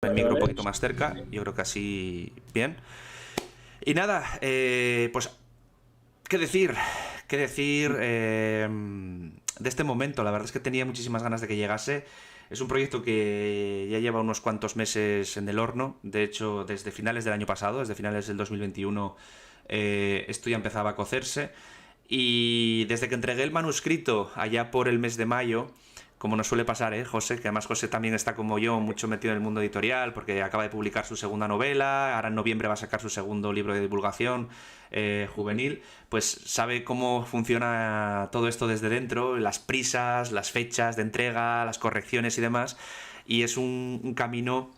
el Vale, micro un vale. poquito más cerca, yo creo que así bien. Y nada, pues, ¿qué decir? ¿Qué decir de este momento? La verdad es que tenía muchísimas ganas de que llegase. Es un proyecto que ya lleva unos cuantos meses en el horno. De hecho, desde finales del año pasado, desde finales del 2021, esto ya empezaba a cocerse. Y desde que entregué el manuscrito allá por el mes de mayo, como nos suele pasar, José, que además José también está como yo mucho metido en el mundo editorial porque acaba de publicar su segunda novela, ahora en noviembre va a sacar su segundo libro de divulgación juvenil, pues sabe cómo funciona todo esto desde dentro, las prisas, las fechas de entrega, las correcciones y demás, y es un camino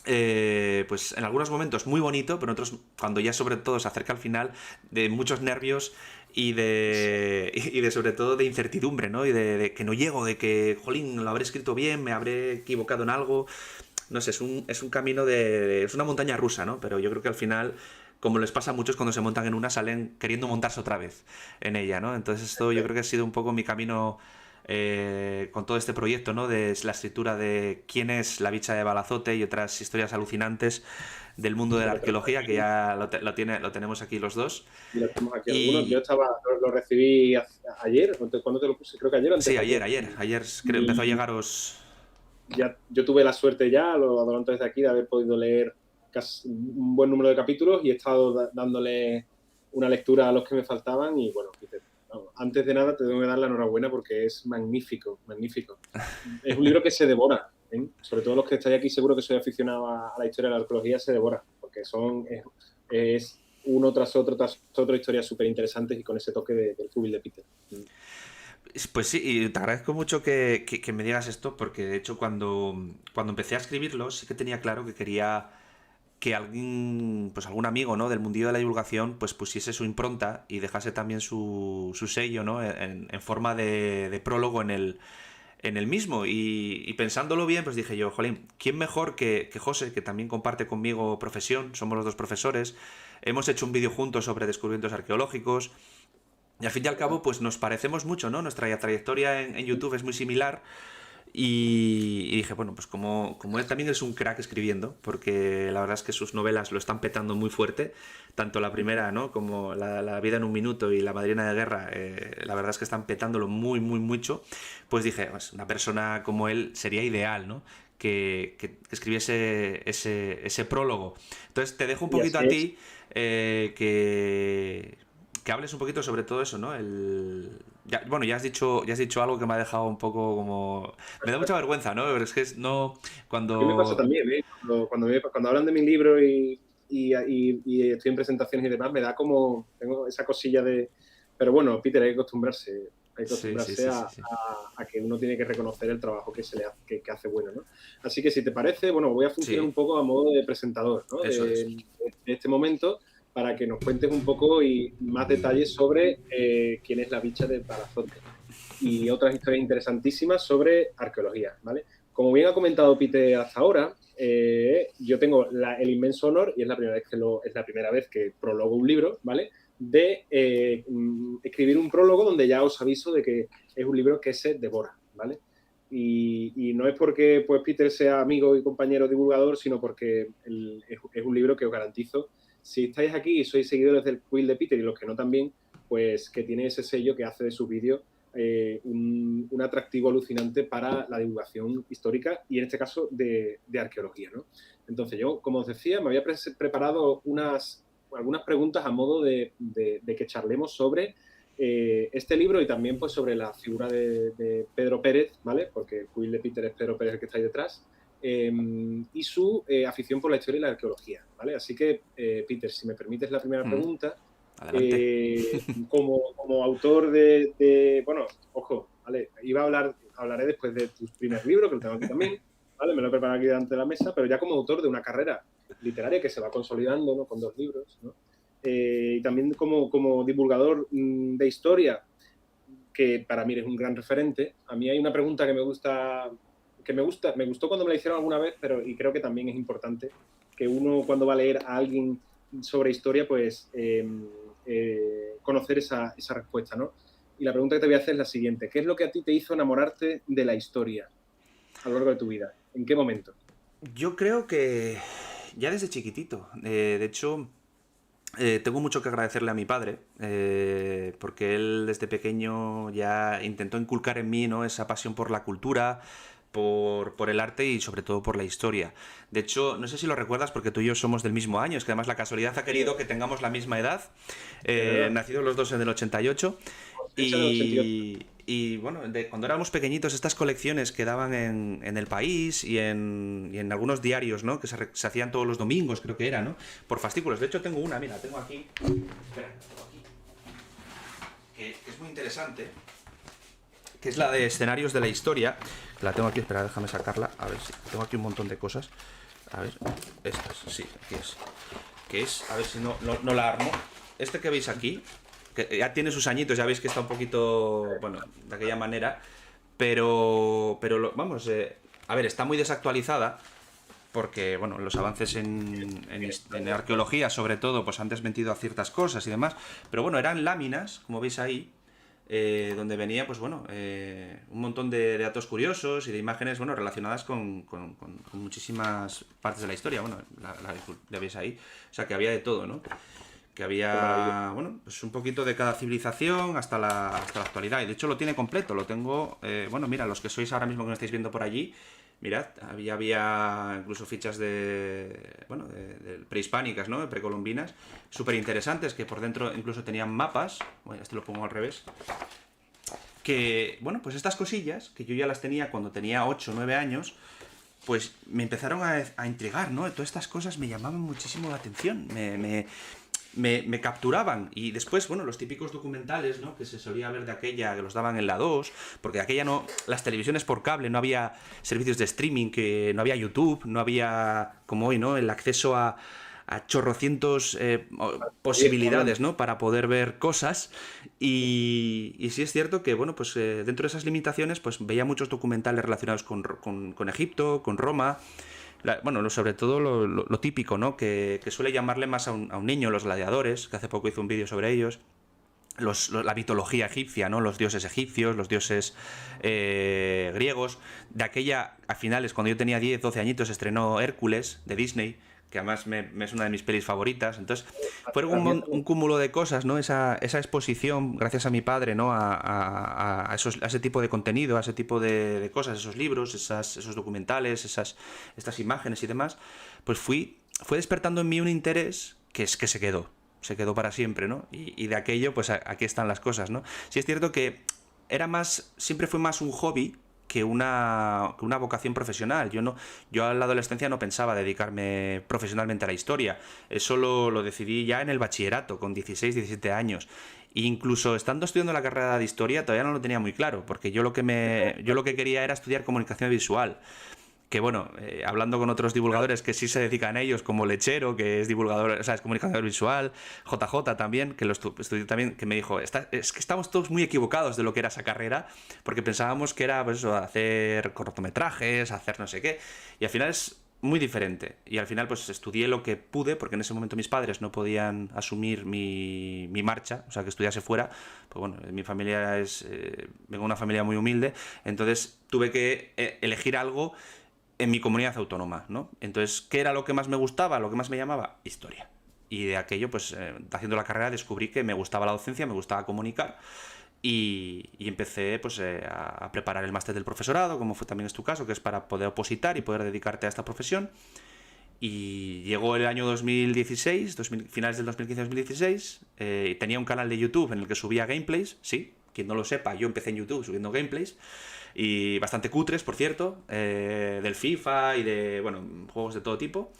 pues en algunos momentos muy bonito, pero en otros, cuando ya sobre todo se acerca al final, de muchos nervios y de sobre todo de incertidumbre, ¿no? Y de que no llego, de que, jolín, lo habré escrito bien, me habré equivocado en algo. No sé, es un camino es una montaña rusa, ¿no? Pero yo creo que al final, como les pasa a muchos cuando se montan en una, salen queriendo montarse otra vez en ella, ¿no? Entonces esto yo creo que ha sido un poco mi camino con todo este proyecto, ¿no? De la escritura de quién es la bicha de Balazote y otras historias alucinantes del mundo de Que la lo tenemos arqueología, que aquí, ya lo tenemos aquí los dos. y lo tenemos aquí algunos. Yo Y estaba, lo recibí ayer, ¿cuándo te lo puse? Creo que ayer o antes sí, de ayer. ayer empezó a Y llegaros... ya, yo tuve la suerte ya, lo adelanto desde aquí, de haber podido leer casi un buen número de capítulos y he estado dándole una lectura a los que me faltaban y bueno, Peter, vamos, antes de nada te tengo que dar la enhorabuena porque es magnífico, magnífico. Es un libro que se devora, ¿eh? Sobre todo los que estáis aquí, seguro que soy aficionado a la historia de la arqueología, se devora, porque es uno tras otro historias súper interesantes y con ese toque del Cubil de Peter. Pues sí, y te agradezco mucho que me digas esto, porque de hecho cuando empecé a escribirlo sí que tenía claro que quería que alguien, pues algún amigo, ¿no? Del mundillo de la divulgación, pues pusiese su impronta y dejase también su sello, ¿no? En forma de prólogo en el mismo. Y pensándolo bien, pues dije yo, jolín, ¿quién mejor que José, que también comparte conmigo profesión? Somos los dos profesores. Hemos hecho un vídeo juntos sobre descubrimientos arqueológicos. Y al fin y al cabo, pues nos parecemos mucho, ¿no? Nuestra trayectoria en YouTube es muy similar. Y dije, bueno, pues como él también es un crack escribiendo, porque la verdad es que sus novelas lo están petando muy fuerte, tanto la primera, ¿no? Como la vida en un minuto y La madrina de guerra, la verdad es que están petándolo muy, muy, mucho, pues dije, pues una persona como él sería ideal, ¿no? Que escribiese ese prólogo. Entonces te dejo un Y poquito así a es. ti que hables un poquito sobre todo eso, ¿no? Bueno, ya has dicho algo que me ha dejado un poco como... Me da mucha vergüenza, ¿no? Pero es que no... A mí me pasa Cuando... también, ¿eh? Cuando hablan de mi libro y estoy en presentaciones y demás, me da como, tengo esa cosilla de, pero bueno, Peter, hay que Sí, sí, acostumbrarse sí, sí, sí. a que uno tiene que reconocer el trabajo que se le hace, que hace bueno, ¿no? Así que si te parece, bueno, voy a funcionar un Sí, poco a modo de presentador, ¿no? eso es. De este momento, para que nos cuentes un poco y más detalles sobre quién es la bicha de Balazote y otras historias interesantísimas sobre arqueología, ¿vale? Como bien ha comentado Pite hasta ahora, yo tengo el inmenso honor, y es la primera vez que prologo un libro, ¿vale? De escribir un prólogo donde ya os aviso de que es un libro que se devora, ¿vale? Y no es porque pues, Peter sea amigo y compañero divulgador, sino porque es un libro que os garantizo, si estáis aquí y sois seguidores del quill de Peter y los que no también, pues que tiene ese sello que hace de sus vídeos un atractivo alucinante para la divulgación histórica y en este caso de arqueología, ¿no? Entonces yo, como os decía, me había preparado algunas preguntas a modo de que charlemos sobre este libro y también pues sobre la figura de Pedro Pérez, ¿vale? Porque el quill de Peter es Pedro Pérez el que está ahí detrás, y su afición por la historia y la arqueología, ¿vale? Así que, Peter, si me permites la primera Mm, pregunta, adelante. como autor bueno, ojo, ¿vale? Hablaré después de tu primer libro, que lo tengo aquí también, ¿vale? Me lo he preparado aquí delante de la mesa, pero ya como autor de una carrera literaria que se va consolidando, ¿no? Con 2 libros, ¿no? Y también como divulgador de historia, que para mí eres un gran referente. A mí hay una pregunta me gustó cuando me la hicieron alguna vez, pero y creo que también es importante que uno cuando va a leer a alguien sobre historia, pues conocer esa respuesta, ¿no? Y la pregunta que te voy a hacer es la siguiente. ¿Qué es lo que a ti te hizo enamorarte de la historia a lo largo de tu vida? ¿En qué momento? Yo creo que ya desde chiquitito. De hecho, tengo mucho que agradecerle a mi padre, porque él desde pequeño ya intentó inculcar en mí, ¿no?, esa pasión por la cultura, por el arte y sobre todo por la historia. De hecho, no sé si lo recuerdas porque tú y yo somos del mismo año, es que además la casualidad ha querido que tengamos la misma edad, Es verdad. nacidos los dos en el 88. Ese del 88. Y bueno, cuando éramos pequeñitos, estas colecciones que daban en El País y en algunos diarios, ¿no?, que se hacían todos los domingos, creo que era, ¿no?, por fascículos. De hecho, tengo una, mira, tengo aquí. Espera, tengo aquí. Que es muy interesante. Que es la de escenarios de la historia. La tengo aquí, espera, déjame sacarla. A ver si. Tengo aquí un montón de cosas. A ver, estas, sí, aquí es. Que es, a ver si no la armo. Este que veis aquí, que ya tiene sus añitos, ya veis que está un poquito, bueno, de aquella manera. Pero vamos, a ver, está muy desactualizada. Porque, bueno, los avances en arqueología, sobre todo, pues han desmentido a ciertas cosas y demás. Pero bueno, eran láminas, como veis ahí, donde venía, pues bueno, un montón de datos curiosos y de imágenes, bueno, relacionadas con muchísimas partes de la historia. Bueno, la veis ahí. O sea, que había de todo, ¿no? Que Qué maravilloso. había, bueno, pues un poquito de cada civilización hasta la actualidad. Y de hecho lo tiene completo, lo tengo, bueno, mira, los que sois ahora mismo que me estáis viendo por allí, mirad, había incluso fichas bueno, de prehispánicas, ¿no?, de precolombinas, súper interesantes, que por dentro incluso tenían mapas. Bueno, este lo pongo al revés. Que, bueno, pues estas cosillas, que yo ya las tenía cuando tenía 8 o 9 años, pues me empezaron a intrigar, ¿no? Todas estas cosas me llamaban muchísimo la atención, me capturaban. Y después, bueno, los típicos documentales, ¿no?, que se solía ver de aquella, que los daban en la 2, porque de aquella no, las televisiones por cable, no había servicios de streaming, que no había YouTube, no había, como hoy, ¿no?, el acceso a chorrocientos Ahí estamos. posibilidades, ¿no?, para poder ver cosas. Y sí es cierto que, bueno, pues dentro de esas limitaciones, pues veía muchos documentales relacionados con Egipto, con Roma. Bueno, sobre todo lo típico, ¿no?, que suele llamarle más a un niño, los gladiadores, que hace poco hizo un vídeo sobre ellos. La mitología egipcia, ¿no?, los dioses egipcios, los dioses griegos. De aquella, a finales, cuando yo tenía 10 12 añitos, estrenó Hércules, de Disney, que además es una de mis pelis favoritas. Entonces, fueron También un cúmulo de cosas, ¿no? Esa exposición, gracias a mi padre, ¿no?, a ese tipo de contenido, a ese tipo de cosas, esos libros, esos documentales, estas imágenes y demás, pues fue despertando en mí un interés que se quedó para siempre, ¿no? Y de aquello, pues aquí están las cosas, ¿no? Sí es cierto que siempre fue más un hobby que una vocación profesional. Yo en la adolescencia no pensaba dedicarme profesionalmente a la historia. Eso lo decidí ya en el bachillerato, con 16 17 años. E incluso estando estudiando la carrera de historia, todavía no lo tenía muy claro, porque yo lo que quería era estudiar comunicación visual. Que bueno, hablando con otros divulgadores que sí se dedican a ellos, como Lechero, que es divulgador, o sea, es comunicador visual, JJ también, que lo estudió también, que me dijo, es que estamos todos muy equivocados de lo que era esa carrera, porque pensábamos que era, pues eso, hacer cortometrajes, hacer no sé qué, y al final es muy diferente. Y al final pues estudié lo que pude, porque en ese momento mis padres no podían asumir mi marcha, o sea, que estudiase fuera. Pues bueno, mi familia vengo de una familia muy humilde, entonces tuve que elegir algo en mi comunidad autónoma, ¿no? Entonces, ¿qué era lo que más me gustaba, lo que más me llamaba? Historia. Y de aquello, pues, haciendo la carrera descubrí que me gustaba la docencia, me gustaba comunicar y empecé, pues, a preparar el máster del profesorado, como fue también es tu caso, que es para poder opositar y poder dedicarte a esta profesión. Y llegó el año 2016, finales del 2015-2016, tenía un canal de YouTube en el que subía gameplays, sí, quien no lo sepa, yo empecé en YouTube subiendo gameplays, y bastante cutres, por cierto, del FIFA y de, bueno, juegos de todo tipo.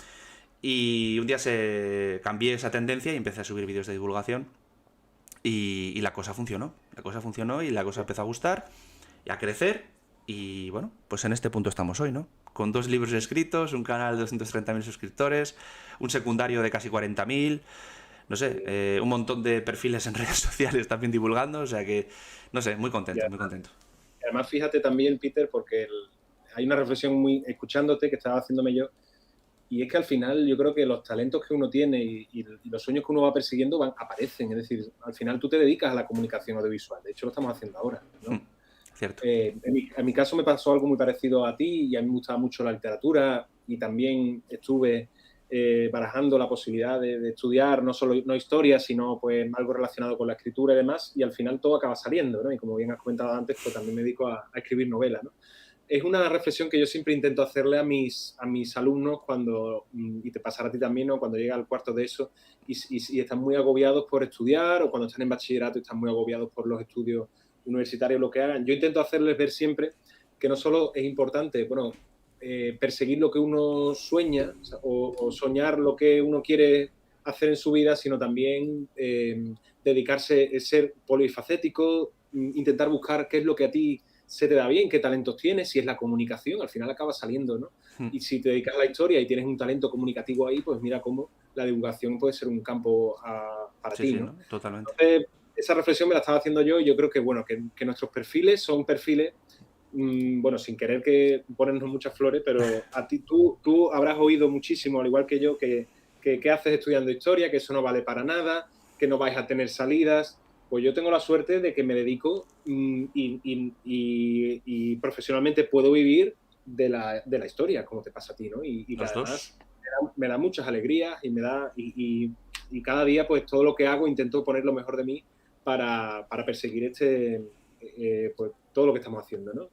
Y un día cambié esa tendencia y empecé a subir vídeos de divulgación y la cosa funcionó. La cosa funcionó y la cosa empezó a gustar y a crecer. Y bueno, pues en este punto estamos hoy, ¿no? Con 2 libros escritos, un canal de 230.000 suscriptores, un secundario de casi 40.000, no sé, un montón de perfiles en redes sociales también divulgando, o sea que, no sé, muy y contento, muy contento. además, fíjate también, Peter, porque hay una reflexión muy escuchándote que estaba haciéndome yo, y es que al final yo creo que los talentos que uno tiene y los sueños que uno va persiguiendo aparecen. Es decir, al final tú te dedicas a la comunicación audiovisual. De hecho, lo estamos haciendo ahora, ¿no? Cierto. En mi caso me pasó algo muy parecido a ti y a mí me gustaba mucho la literatura y también estuve barajando la posibilidad de estudiar no solo no historia, sino pues algo relacionado con la escritura y demás, y al final todo acaba saliendo, ¿no? Y como bien has comentado antes, pues también me dedico a escribir novelas, ¿no? Es una reflexión que yo siempre intento hacerle a mis alumnos cuando, y te pasará a ti también, ¿no? Cuando llega al cuarto de eso y están muy agobiados por estudiar, o cuando están en bachillerato y están muy agobiados por los estudios universitarios, lo que hagan. Yo intento hacerles ver siempre que no solo es importante, bueno, perseguir lo que uno sueña, o soñar lo que uno quiere hacer en su vida, sino también dedicarse, ser polifacético, intentar buscar qué es lo que a ti se te da bien, qué talentos tienes, si es la comunicación, al final acaba saliendo, ¿no? Y si te dedicas a la historia y tienes un talento comunicativo ahí, pues mira cómo la divulgación puede ser un campo para Sí, ti, sí, ¿no? ¿no? Totalmente. Entonces, esa reflexión me la estaba haciendo yo y yo creo que, bueno, que nuestros perfiles son perfiles, bueno, sin querer que ponernos muchas flores, pero a ti tú habrás oído muchísimo, al igual que yo, que haces estudiando historia, que eso no vale para nada, que no vais a tener salidas. Pues yo tengo la suerte de que me dedico y profesionalmente puedo vivir de la historia, como te pasa a ti, ¿no? Y que Los además dos. me da muchas alegrías y me da y cada día pues todo lo que hago intento poner lo mejor de mí para perseguir pues todo lo que estamos haciendo, ¿no?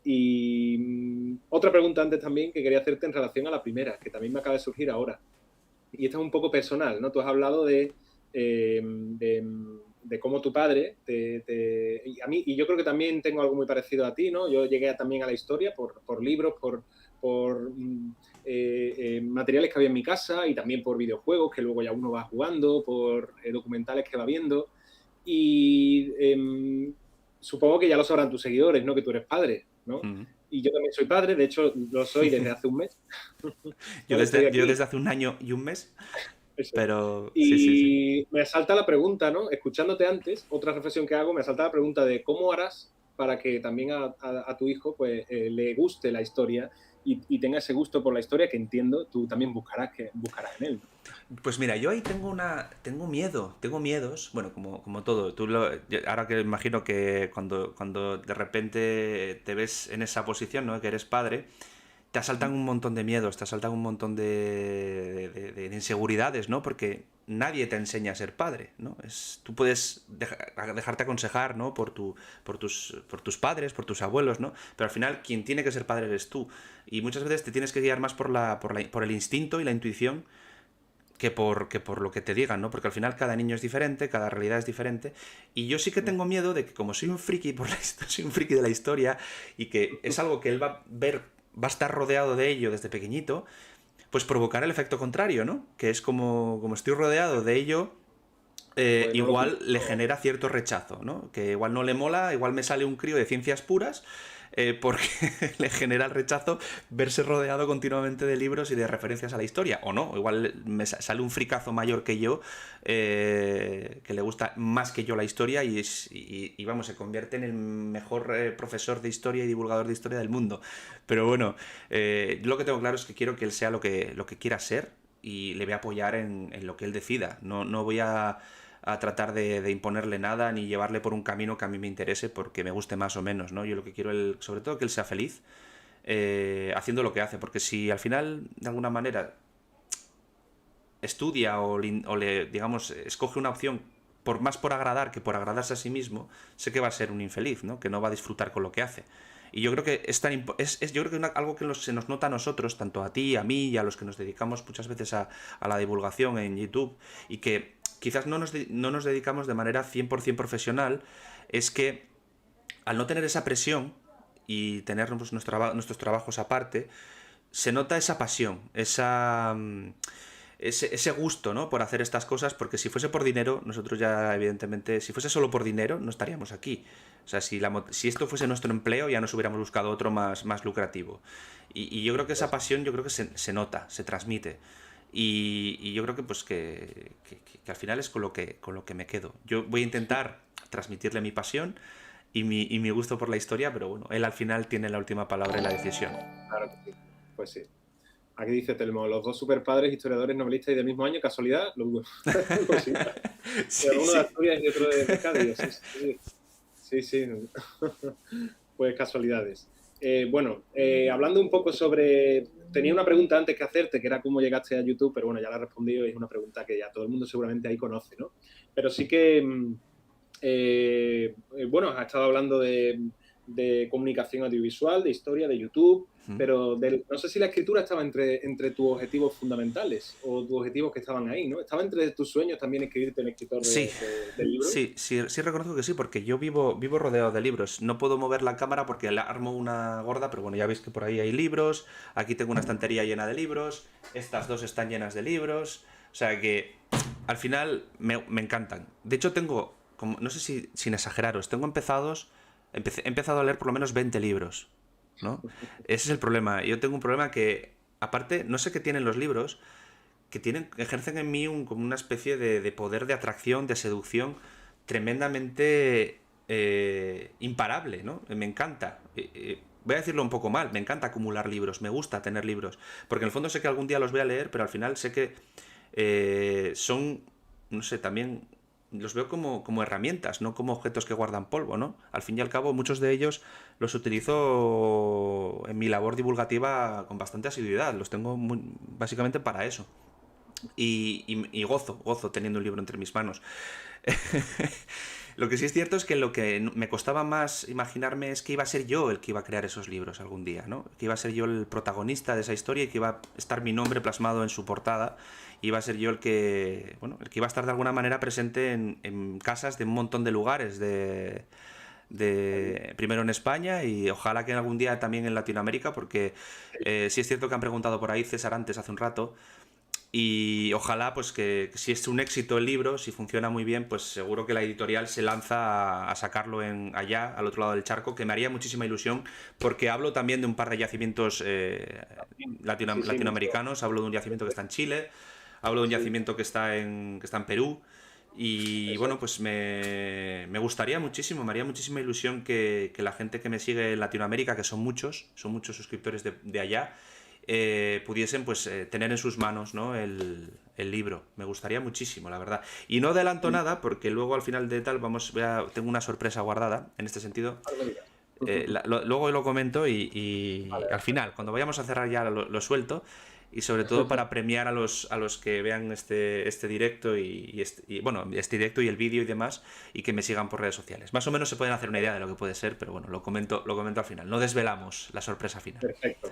Y otra pregunta antes también que quería hacerte en relación a la primera, que también me acaba de surgir ahora. Y esta es un poco personal, ¿no? Tú has hablado de cómo tu padre y a mí, y yo creo que también tengo algo muy parecido a ti, ¿no? Yo llegué también a la historia por libros, por materiales que había en mi casa y también por videojuegos que luego ya uno va jugando, por documentales que va viendo. Y supongo que ya lo sabrán tus seguidores, ¿no? Que tú eres padre, ¿no? Y yo también soy padre, de hecho lo soy desde hace un mes. Yo ¿Vale? Estoy yo aquí. desde hace un año y un mes, Eso es. pero sí, sí, sí. Y me asalta la pregunta, ¿no? Escuchándote antes, otra reflexión que hago, me asalta la pregunta de cómo harás para que también a tu hijo pues, le guste la historia y tenga ese gusto por la historia que entiendo tú también buscarás en él, ¿no? Pues mira, yo ahí tengo miedo, tengo miedos, bueno, como todo. Ahora que imagino que cuando de repente te ves en esa posición, ¿no? Que eres padre, te asaltan un montón de miedos, te asaltan un montón de inseguridades, ¿no? Porque nadie te enseña a ser padre, ¿no? Tú puedes dejarte aconsejar, ¿no? Por tus padres, por tus abuelos, ¿no? Pero al final quien tiene que ser padre eres tú. Y muchas veces te tienes que guiar más por el instinto y la intuición que por lo que te digan, ¿no? Porque al final cada niño es diferente, cada realidad es diferente. Y yo sí que tengo miedo de que como soy un friki soy un friki de la historia y que es algo que él va a ver, va a estar rodeado de ello desde pequeñito, pues provocar el efecto contrario, ¿no? Que es como estoy rodeado de ello, Pues no lo igual le conozco. genera cierto rechazo, ¿no? Que igual no le mola, igual me sale un crío de ciencias puras, porque le genera el rechazo verse rodeado continuamente de libros y de referencias a la historia, o no, igual me sale un fricazo mayor que yo, que le gusta más que yo la historia y vamos, se convierte en el mejor profesor de historia y divulgador de historia del mundo. Pero bueno, lo que tengo claro es que quiero que él sea lo que quiera ser y le voy a apoyar en lo que él decida. No voy a tratar de imponerle nada ni llevarle por un camino que a mí me interese porque me guste más o menos, ¿no? Yo lo que quiero, sobre todo, que él sea feliz haciendo lo que hace, porque si al final, de alguna manera, estudia digamos, escoge una opción más por agradar que por agradarse a sí mismo, sé que va a ser un infeliz, ¿no? Que no va a disfrutar con lo que hace. Y yo creo que yo creo que algo que se nos nota a nosotros, tanto a ti, a mí y a los que nos dedicamos muchas veces a la divulgación en YouTube, y que quizás no nos dedicamos de manera 100% profesional, es que al no tener esa presión y tener nuestros trabajos aparte, se nota esa pasión, ese gusto, ¿no? Por hacer estas cosas, porque si fuese por dinero, nosotros ya, evidentemente, si fuese solo por dinero, no estaríamos aquí. O sea, si esto fuese nuestro empleo, ya nos hubiéramos buscado otro más lucrativo. Y yo creo que esa pasión, yo creo que se nota, se transmite. Y yo creo que pues que al final es con lo que me quedo. Yo voy a intentar transmitirle mi pasión y mi gusto por la historia, pero bueno, él al final tiene la última palabra en la decisión. Claro que sí. Pues sí. Aquí dice Telmo, los dos superpadres, historiadores, novelistas y del mismo año, casualidad, lo dudo. Pues sí, Sí, uno de sí. Asturias y otro de Cádiz. Sí, sí. Sí, sí. Pues casualidades. Hablando un poco sobre... Tenía una pregunta antes que hacerte, que era cómo llegaste a YouTube, pero bueno, ya la he respondido y es una pregunta que ya todo el mundo seguramente ahí conoce, ¿no? Pero sí que, has estado hablando de comunicación audiovisual, de historia, de YouTube, pero no sé si la escritura estaba entre tus objetivos fundamentales o tus objetivos que estaban ahí, ¿no? ¿Estaba entre tus sueños también escribirte en escritor de libros? Sí, reconozco que sí, porque yo vivo rodeado de libros. No puedo mover la cámara porque le armo una gorda, pero bueno, ya veis que por ahí hay libros. Aquí tengo una estantería llena de libros. Estas dos están llenas de libros. O sea que al final me encantan. De hecho tengo, como, no sé si sin exageraros, he empezado a leer por lo menos 20 libros, ¿no? Ese es el problema. Yo tengo un problema que, aparte, no sé qué tienen los libros, ejercen en mí como una especie de poder de atracción, de seducción tremendamente imparable, ¿no? Me encanta. Voy a decirlo un poco mal, me encanta acumular libros, me gusta tener libros, porque en el fondo sé que algún día los voy a leer, pero al final sé que son, no sé, también los veo como herramientas, no como objetos que guardan polvo, ¿no? Al fin y al cabo, muchos de ellos los utilizo en mi labor divulgativa con bastante asiduidad, los tengo básicamente para eso. Y gozo teniendo un libro entre mis manos. Lo que sí es cierto es que lo que me costaba más imaginarme es que iba a ser yo el que iba a crear esos libros algún día, ¿no? Que iba a ser yo el protagonista de esa historia y que iba a estar mi nombre plasmado en su portada. Iba a ser yo el que iba a estar de alguna manera presente en casas de un montón de lugares primero en España y ojalá que algún día también en Latinoamérica, porque sí es cierto que han preguntado por ahí César antes hace un rato. Y ojalá, pues que si es un éxito el libro, si funciona muy bien, pues seguro que la editorial se lanza a sacarlo allá, al otro lado del charco, que me haría muchísima ilusión, porque hablo también de un par de yacimientos latinoamericanos, hablo de un yacimiento que está en Chile, hablo de un yacimiento que está en Perú, y bueno, pues me gustaría muchísimo, me haría muchísima ilusión que la gente que me sigue en Latinoamérica, que son muchos suscriptores de allá, pudiesen pues tener en sus manos, ¿no? el libro. Me gustaría muchísimo, la verdad. Y no adelanto nada porque luego al final de tal tengo una sorpresa guardada en este sentido. Luego lo comento y Vale. al final, cuando vayamos a cerrar ya lo suelto. Y sobre todo para premiar a los que vean este directo este directo y el vídeo y demás, y que me sigan por redes sociales. Más o menos se pueden hacer una idea de lo que puede ser, pero bueno, lo comento al final. No desvelamos la sorpresa final. Perfecto.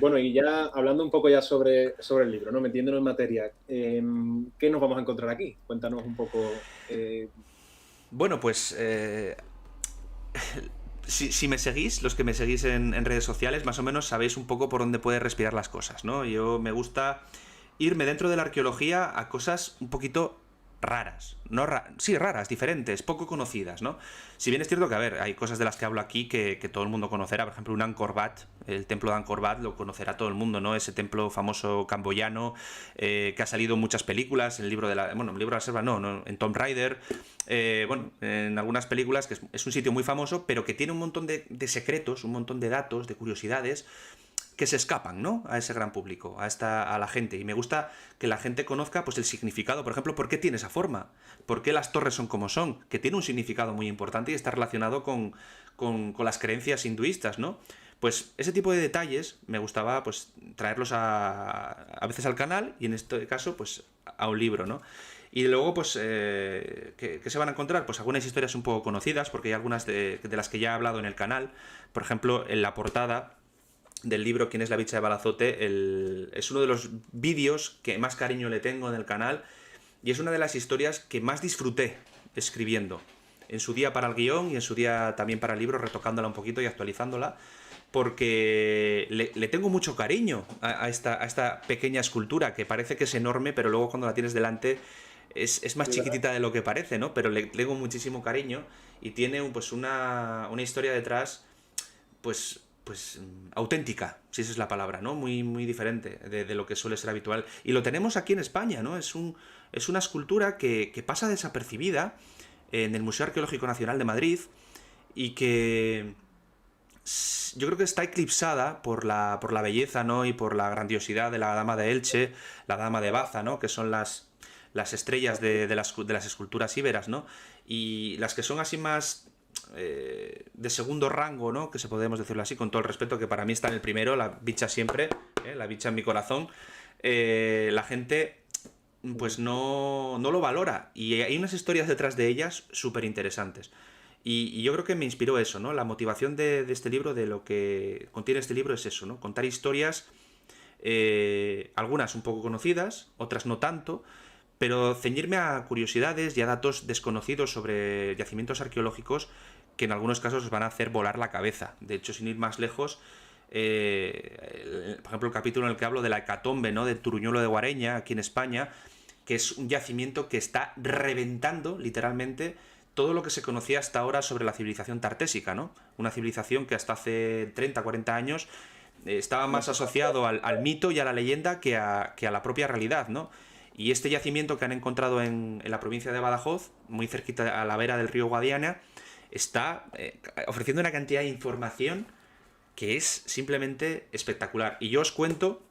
Bueno, y ya hablando un poco ya sobre el libro, ¿no? Metiéndonos en materia, ¿qué nos vamos a encontrar aquí? Cuéntanos un poco. Bueno, pues si me seguís, los que me seguís en redes sociales, más o menos sabéis un poco por dónde puede respirar las cosas, ¿no? Yo me gusta irme dentro de la arqueología a cosas un poquito raras, sí, raras, diferentes, poco conocidas, ¿no? Si bien es cierto que, a ver, hay cosas de las que hablo aquí que todo el mundo conocerá, por ejemplo, un Angkor Wat, el templo de Angkor Wat lo conocerá todo el mundo, ¿no? Ese templo famoso camboyano que ha salido en muchas películas, el libro de la selva no, en Tomb Raider, en algunas películas, que es un sitio muy famoso, pero que tiene un montón de secretos, un montón de datos, de curiosidades, que se escapan, ¿no? A ese gran público, a la gente. Y me gusta que la gente conozca pues el significado. Por ejemplo, ¿por qué tiene esa forma? ¿Por qué las torres son como son? Que tiene un significado muy importante y está relacionado con las creencias hinduistas, ¿no? Pues ese tipo de detalles me gustaba pues traerlos a veces al canal y en este caso pues a un libro, ¿no? Y luego, pues, ¿qué se van a encontrar? Pues algunas historias un poco conocidas, porque hay algunas de las que ya he hablado en el canal. Por ejemplo, en la portada del libro ¿Quién es la bicha de Balazote? Es uno de los vídeos que más cariño le tengo en el canal y es una de las historias que más disfruté escribiendo. En su día para el guión y en su día también para el libro, retocándola un poquito y actualizándola, porque le tengo mucho cariño a esta pequeña escultura que parece que es enorme, pero luego cuando la tienes delante es más chiquitita de lo que parece, ¿no? Pero le tengo muchísimo cariño y tiene pues una historia detrás, pues auténtica, si esa es la palabra, ¿no? Muy, muy diferente de lo que suele ser habitual. Y lo tenemos aquí en España, ¿no? Es una escultura que pasa desapercibida en el Museo Arqueológico Nacional de Madrid y que yo creo que está eclipsada por la belleza, ¿no? Y por la grandiosidad de la Dama de Elche, la Dama de Baza, ¿no? Que son las estrellas de las esculturas íberas, ¿no? Y las que son así más de segundo rango, ¿no? Que se podemos decirlo así, con todo el respeto, que para mí está en el primero, la bicha siempre, la bicha en mi corazón, la gente pues no lo valora. Y hay unas historias detrás de ellas súper interesantes. Y yo creo que me inspiró eso, ¿no? La motivación de este libro, de lo que contiene este libro, es eso, ¿no? Contar historias, algunas un poco conocidas, otras no tanto, pero ceñirme a curiosidades y a datos desconocidos sobre yacimientos arqueológicos que en algunos casos os van a hacer volar la cabeza. De hecho, sin ir más lejos, por ejemplo, el capítulo en el que hablo de la hecatombe, ¿no? Del Turuñuelo de Guareña, aquí en España, que es un yacimiento que está reventando, literalmente, todo lo que se conocía hasta ahora sobre la civilización tartésica, ¿no? Una civilización que hasta hace 30, 40 años estaba más asociado al mito y a la leyenda que a la propia realidad, ¿no? Y este yacimiento que han encontrado en la provincia de Badajoz, muy cerquita a la vera del río Guadiana, está ofreciendo una cantidad de información que es simplemente espectacular. Y yo os cuento,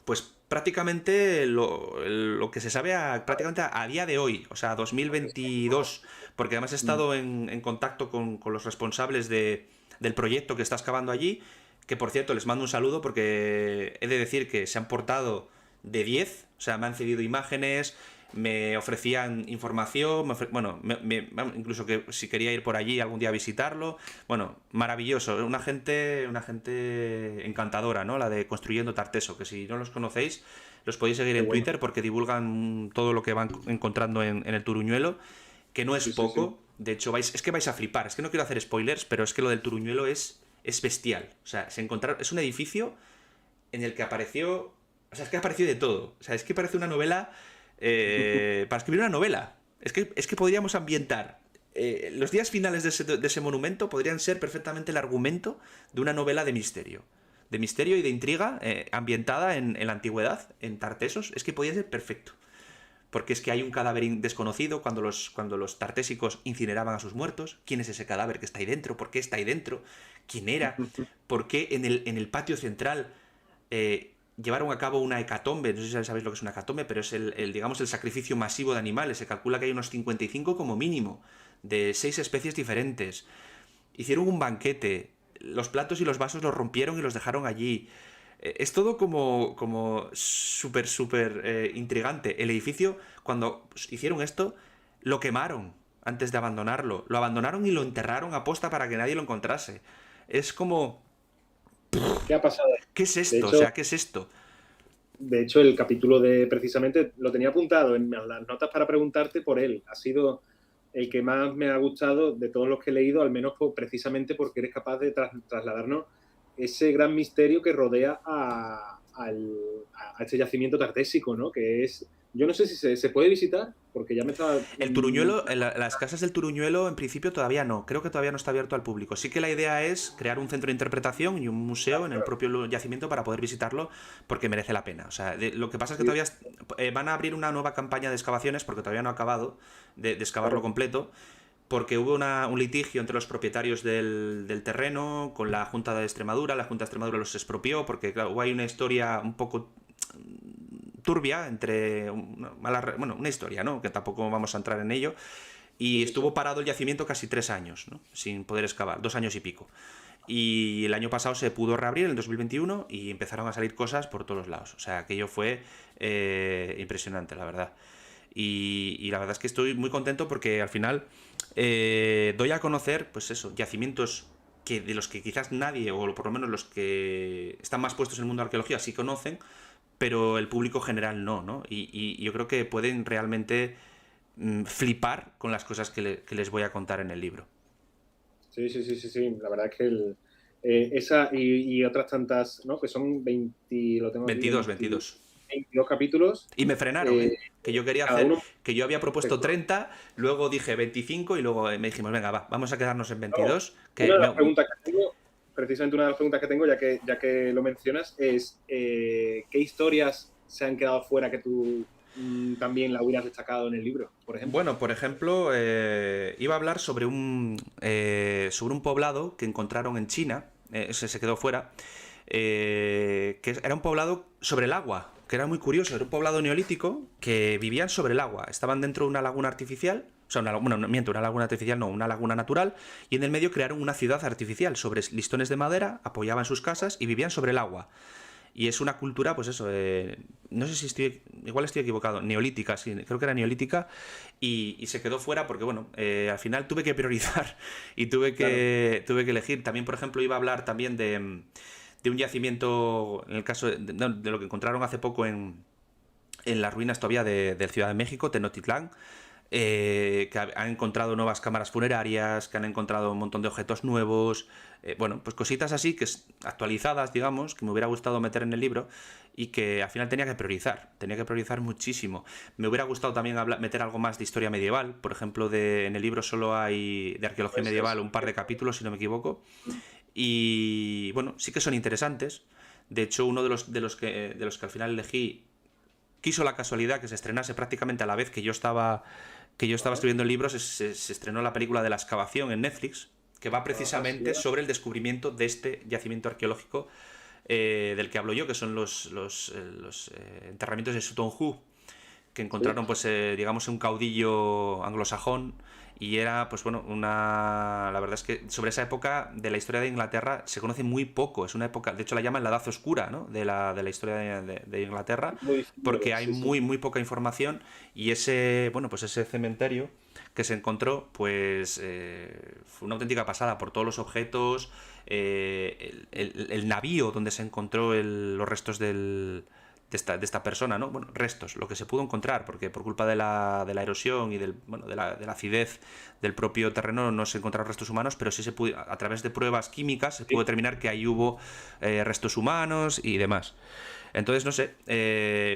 pues prácticamente lo que se sabe prácticamente a día de hoy, o sea, 2022, porque además he estado en contacto con los responsables del proyecto que está excavando allí, que por cierto les mando un saludo porque he de decir que se han portado de 10, o sea, me han cedido imágenes, me ofrecían información, incluso que si quería ir por allí algún día a visitarlo. Bueno, maravilloso, una gente encantadora, ¿no? La de Construyendo Tarteso, que si no los conocéis, los podéis seguir en Twitter porque divulgan todo lo que van encontrando en el Turuñuelo, que no es poco. De hecho, es que vais a flipar, es que no quiero hacer spoilers, pero es que lo del Turuñuelo es bestial. O sea, es un edificio en el que apareció... O sea, es que apareció de todo. O sea, es que parece una novela... para escribir una novela. Es que podríamos ambientar... los días finales de ese monumento podrían ser perfectamente el argumento de una novela de misterio. De misterio y de intriga ambientada en la antigüedad, en Tartesos. Es que podría ser perfecto. Porque es que hay un cadáver desconocido cuando los tartésicos incineraban a sus muertos. ¿Quién es ese cadáver que está ahí dentro? ¿Por qué está ahí dentro? ¿Quién era? ¿Por qué en el patio central llevaron a cabo una hecatombe? No sé si sabéis lo que es una hecatombe, pero es digamos, el sacrificio masivo de animales. Se calcula que hay unos 55 como mínimo, de 6 especies diferentes. Hicieron un banquete. Los platos y los vasos los rompieron y los dejaron allí. Es todo como súper intrigante. El edificio, cuando hicieron esto, lo quemaron antes de abandonarlo. Lo abandonaron y lo enterraron a posta para que nadie lo encontrase. Es como... ¿Qué ha pasado? ¿Qué es esto? O sea, ¿qué es esto? De hecho, el capítulo precisamente lo tenía apuntado en las notas para preguntarte por él. Ha sido el que más me ha gustado de todos los que he leído, al menos precisamente porque eres capaz de trasladarnos ese gran misterio que rodea a este yacimiento tartésico, ¿no? Que es... Yo no sé si se puede visitar, porque ya me estaba... El Turuñuelo, las casas del Turuñuelo en principio todavía no, creo que todavía no está abierto al público. Sí que la idea es crear un centro de interpretación y un museo en el propio yacimiento para poder visitarlo, porque merece la pena. O sea, lo que pasa es que todavía van a abrir una nueva campaña de excavaciones, porque todavía no ha acabado de excavarlo completo, porque hubo un litigio entre los propietarios del terreno con la Junta de Extremadura. La Junta de Extremadura los expropió porque, claro, hay una historia un poco turbia entre una historia, ¿no? Que tampoco vamos a entrar en ello, y estuvo parado el yacimiento casi 3 años, ¿no? Sin poder excavar, 2 años y pico. Y el año pasado se pudo reabrir, en el 2021, y empezaron a salir cosas por todos los lados. O sea, aquello fue impresionante, la verdad. Y la verdad es que estoy muy contento porque al final doy a conocer, pues eso, yacimientos de los que quizás nadie, o por lo menos los que están más puestos en el mundo de la arqueología, sí conocen, pero el público general no. Y yo creo que pueden realmente flipar con las cosas que les voy a contar en el libro. Sí. La verdad es que esa y otras tantas, ¿no? Que son 20, lo tengo aquí, 22 capítulos. Y me frenaron, que yo quería hacer, que yo había propuesto 30, luego dije 25 y luego me dijimos, venga, vamos a quedarnos en 22. Una de las preguntas que tengo, precisamente una de las preguntas que tengo, ya que lo mencionas, es ¿qué historias se han quedado fuera que tú también la hubieras destacado en el libro, por ejemplo? Bueno, por ejemplo, iba a hablar sobre un poblado que encontraron en China, se quedó fuera, que era un poblado sobre el agua, que era muy curioso. Era un poblado neolítico que vivían sobre el agua, estaban dentro de una laguna artificial, O sea, bueno, no, miento, una laguna artificial no, una laguna natural, y en el medio crearon una ciudad artificial sobre listones de madera, apoyaban sus casas y vivían sobre el agua. Y es una cultura, pues eso, no sé si igual estoy equivocado, neolítica, sí, creo que era neolítica, y se quedó fuera porque, bueno, al final tuve que priorizar y Claro. tuve que elegir. También, por ejemplo, iba a hablar también de un yacimiento, en el caso de lo que encontraron hace poco en las ruinas todavía de Ciudad de México, Tenochtitlán, que han encontrado nuevas cámaras funerarias, que han encontrado un montón de objetos nuevos, bueno, pues cositas así que actualizadas, digamos, que me hubiera gustado meter en el libro y que al final tenía que priorizar muchísimo. Me hubiera gustado también meter algo más de historia medieval, por ejemplo, en el libro solo hay de arqueología Pues medieval eso. un par de capítulos, si no me equivoco, y bueno, sí que son interesantes. De hecho, uno de los que al final elegí quiso la casualidad que se estrenase prácticamente a la vez que yo estaba Ajá. escribiendo el libro, se estrenó la película de la excavación en Netflix, que va Ajá, sí, precisamente sobre el descubrimiento de este yacimiento arqueológico del que hablo yo, que son los enterramientos de Sutton Hoo, que sí. encontraron, pues, digamos, un caudillo anglosajón. Y era, pues bueno, la verdad es que sobre esa época de la historia de Inglaterra se conoce muy poco. Es una época, de hecho la llaman la Edad Oscura, ¿no? De la historia de Inglaterra, Es muy difícil de porque ver, hay sí, sí. muy, muy poca información. Y bueno, pues ese cementerio que se encontró, pues fue una auténtica pasada por todos los objetos, el navío donde se encontró los restos de esta persona, ¿no? Bueno, restos, lo que se pudo encontrar, porque por culpa de la erosión y de la acidez del propio terreno no se encontraron restos humanos, pero sí se pudo, a través de pruebas químicas, se pudo Sí. determinar que ahí hubo restos humanos y demás. Entonces, no sé,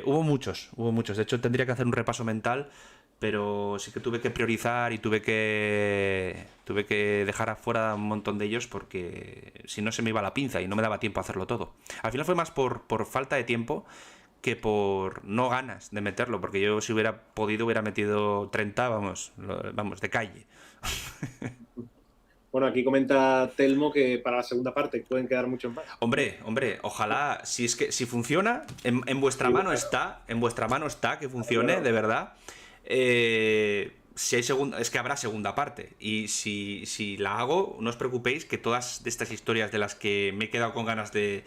hubo muchos. De hecho, tendría que hacer un repaso mental, pero sí que tuve que priorizar y tuve que dejar afuera un montón de ellos porque si no se me iba la pinza y no me daba tiempo a hacerlo todo. Al final fue más por falta de tiempo que por no ganas de meterlo, porque yo si hubiera podido hubiera metido 30, vamos, de calle. Bueno, aquí comenta Telmo que para la segunda parte pueden quedar muchos más, ¿no? Hombre, hombre, ojalá, si funciona, en vuestra Sí, mano claro, está, en vuestra mano está que claro, funcione, claro. de verdad. Si hay segunda, es que habrá segunda parte. Y si la hago, no os preocupéis que todas de estas historias de las que me he quedado con ganas de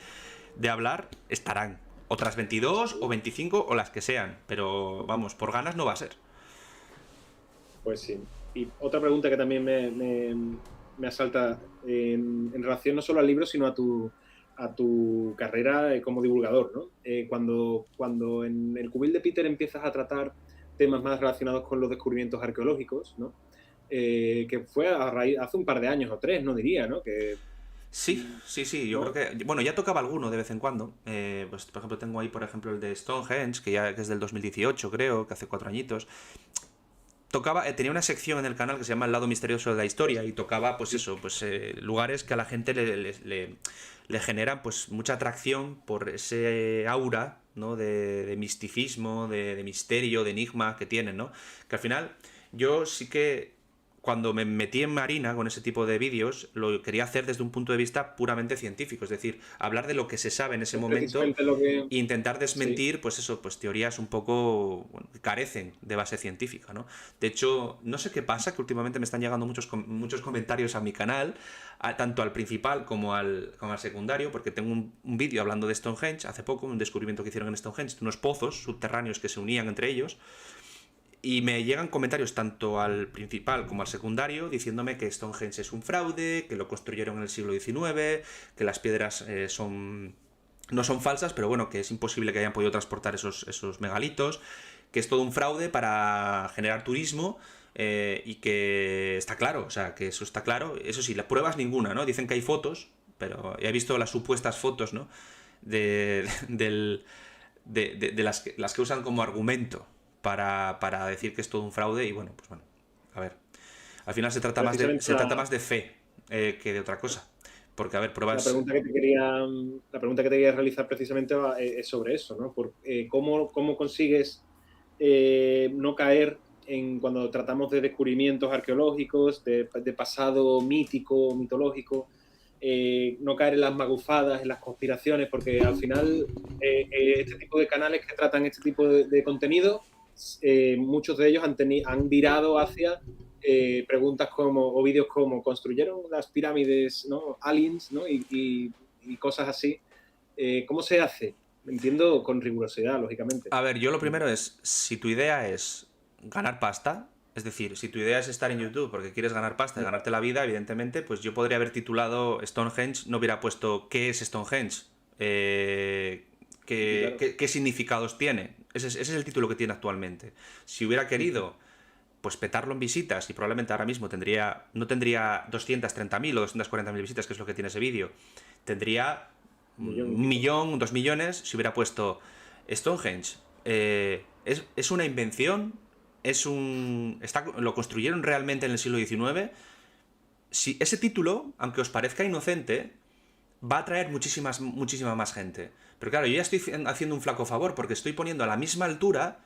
hablar estarán. Otras 22 o 25 o las que sean. Pero vamos, por ganas no va a ser. Pues sí. Y otra pregunta que también me asalta en relación no solo al libro, sino a tu carrera como divulgador, ¿no? Cuando en el cubil de Peter empiezas a tratar temas más relacionados con los descubrimientos arqueológicos, ¿no? Que fue hace un par de años o tres, no diría, ¿no? Sí, sí, sí, yo creo ¿No? que... Bueno, ya tocaba alguno de vez en cuando. Pues, por ejemplo, tengo ahí, por ejemplo, el de Stonehenge, que es del 2018, creo, que hace 4 añitos. Tenía una sección en el canal que se llama El lado misterioso de la historia y tocaba, pues eso, pues lugares que a la gente le generan pues mucha atracción por ese aura, ¿no? De misticismo, de misterio, de enigma que tienen, ¿no? Que al final yo sí que cuando me metí en Marina con ese tipo de vídeos, lo quería hacer desde un punto de vista puramente científico, es decir, hablar de lo que se sabe en ese Es momento precisamente lo que... e intentar Sí, desmentir, pues eso, pues teorías un poco, bueno, que carecen de base científica, ¿no? De hecho, no sé qué pasa, que últimamente me están llegando muchos comentarios a mi canal, tanto al principal como al secundario, porque tengo un vídeo hablando de Stonehenge hace poco, un descubrimiento que hicieron en Stonehenge, unos pozos subterráneos que se unían entre ellos, y me llegan comentarios tanto al principal como al secundario diciéndome que Stonehenge es un fraude, que lo construyeron en el siglo XIX, que las piedras no son falsas, pero bueno, que es imposible que hayan podido transportar esos megalitos, que es todo un fraude para generar turismo y que está claro, o sea, que eso está claro. Eso sí, las pruebas ninguna, ¿no? Dicen que hay fotos, pero ya he visto las supuestas fotos, ¿no? De, del, de las que usan como argumento para decir que es todo un fraude y bueno, pues bueno, a ver. Al final se trata más de, precisamente se trata más de fe que de otra cosa. Porque, a ver, la pruebas. pregunta que te quería, la pregunta que te quería realizar precisamente es sobre eso, ¿no? ¿Cómo consigues no caer cuando tratamos de descubrimientos arqueológicos, de pasado mítico, mitológico, no caer en las magufadas, en las conspiraciones, porque al final este tipo de canales que tratan este tipo de contenido muchos de ellos han virado hacia preguntas o vídeos como ¿construyeron las pirámides, ¿no? Aliens, ¿no? Y cosas así. ¿Cómo se hace? Entiendo con rigurosidad, lógicamente. A ver, yo lo primero es, si tu idea es ganar pasta, es decir, si tu idea es estar en YouTube porque quieres ganar pasta y ganarte la vida, evidentemente, pues yo podría haber titulado Stonehenge, no hubiera puesto ¿qué es Stonehenge? Claro. ¿Qué significados tiene? Ese es el título que tiene actualmente. Si hubiera querido pues petarlo en visitas, y probablemente ahora mismo no tendría 230.000 o 240.000 visitas, que es lo que tiene ese vídeo, tendría un millón, 2 millones, si hubiera puesto Stonehenge. Es una invención, lo construyeron realmente en el siglo XIX. Si ese título, aunque os parezca inocente, va a atraer muchísima más gente. Pero claro, yo ya estoy haciendo un flaco favor porque estoy poniendo a la misma altura,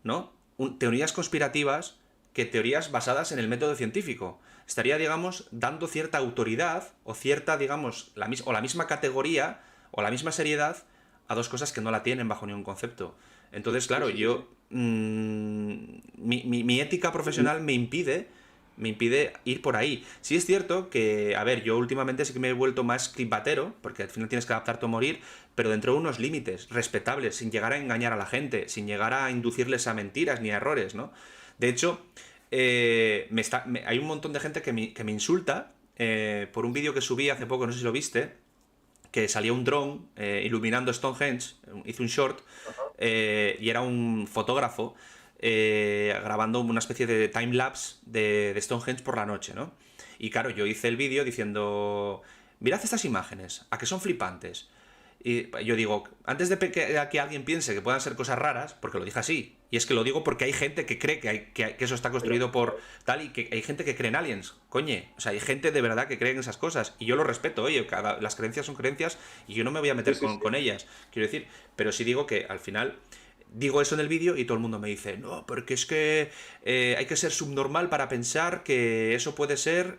¿no? Teorías conspirativas que teorías basadas en el método científico. Estaría, digamos, dando cierta autoridad o cierta, digamos, la misma categoría o la misma seriedad a dos cosas que no la tienen bajo ningún concepto. Entonces, claro, yo... mi ética profesional me impide ir por ahí. Sí es cierto que, a ver, yo últimamente sí que me he vuelto más clipbatero, porque al final tienes que adaptarte o morir, pero dentro de unos límites respetables, sin llegar a engañar a la gente, sin llegar a inducirles a mentiras ni a errores, ¿no? De hecho, hay un montón de gente que me insulta por un vídeo que subí hace poco, no sé si lo viste, que salía un dron iluminando Stonehenge, hizo un short, y era un fotógrafo grabando una especie de timelapse de Stonehenge por la noche, ¿no? Y claro, yo hice el vídeo diciendo, mirad estas imágenes, ¿a que son flipantes? Y yo digo, antes de que alguien piense que puedan ser cosas raras, porque lo dije así, y es que lo digo porque hay gente que cree que eso está construido por tal, y que hay gente que cree en aliens, coñe, o sea, hay gente de verdad que cree en esas cosas, y yo lo respeto, oye, las creencias son creencias, y yo no me voy a meter con ellas, quiero decir, pero sí digo que al final... Digo eso en el vídeo y todo el mundo me dice, no, porque es que hay que ser subnormal para pensar que eso puede ser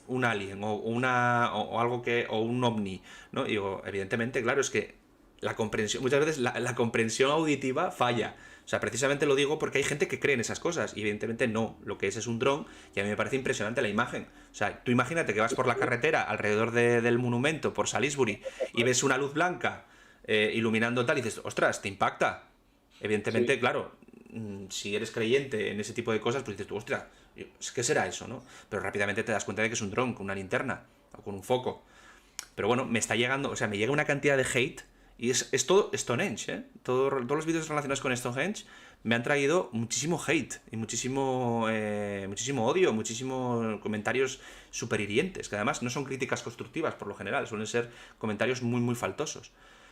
un alien o algo o un ovni, ¿no? Y digo, evidentemente, claro, es que la comprensión, muchas veces la comprensión auditiva falla. O sea, precisamente lo digo porque hay gente que cree en esas cosas y evidentemente no, lo que es un dron y a mí me parece impresionante la imagen. O sea, tú imagínate que vas por la carretera alrededor del monumento, por Salisbury, y ves una luz blanca iluminando tal y dices, ostras, te impacta. Evidentemente, claro, si eres creyente en ese tipo de cosas, pues dices tú, ostras, ¿qué será eso, no? Pero rápidamente te das cuenta de que es un dron con una linterna o con un foco. Pero bueno, me está llegando, o sea, me llega una cantidad de hate y es todo Stonehenge, ¿eh? Todos los vídeos relacionados con Stonehenge me han traído muchísimo hate y muchísimo odio, muchísimos comentarios súper hirientes, que además no son críticas constructivas por lo general, suelen ser comentarios muy, muy faltosos.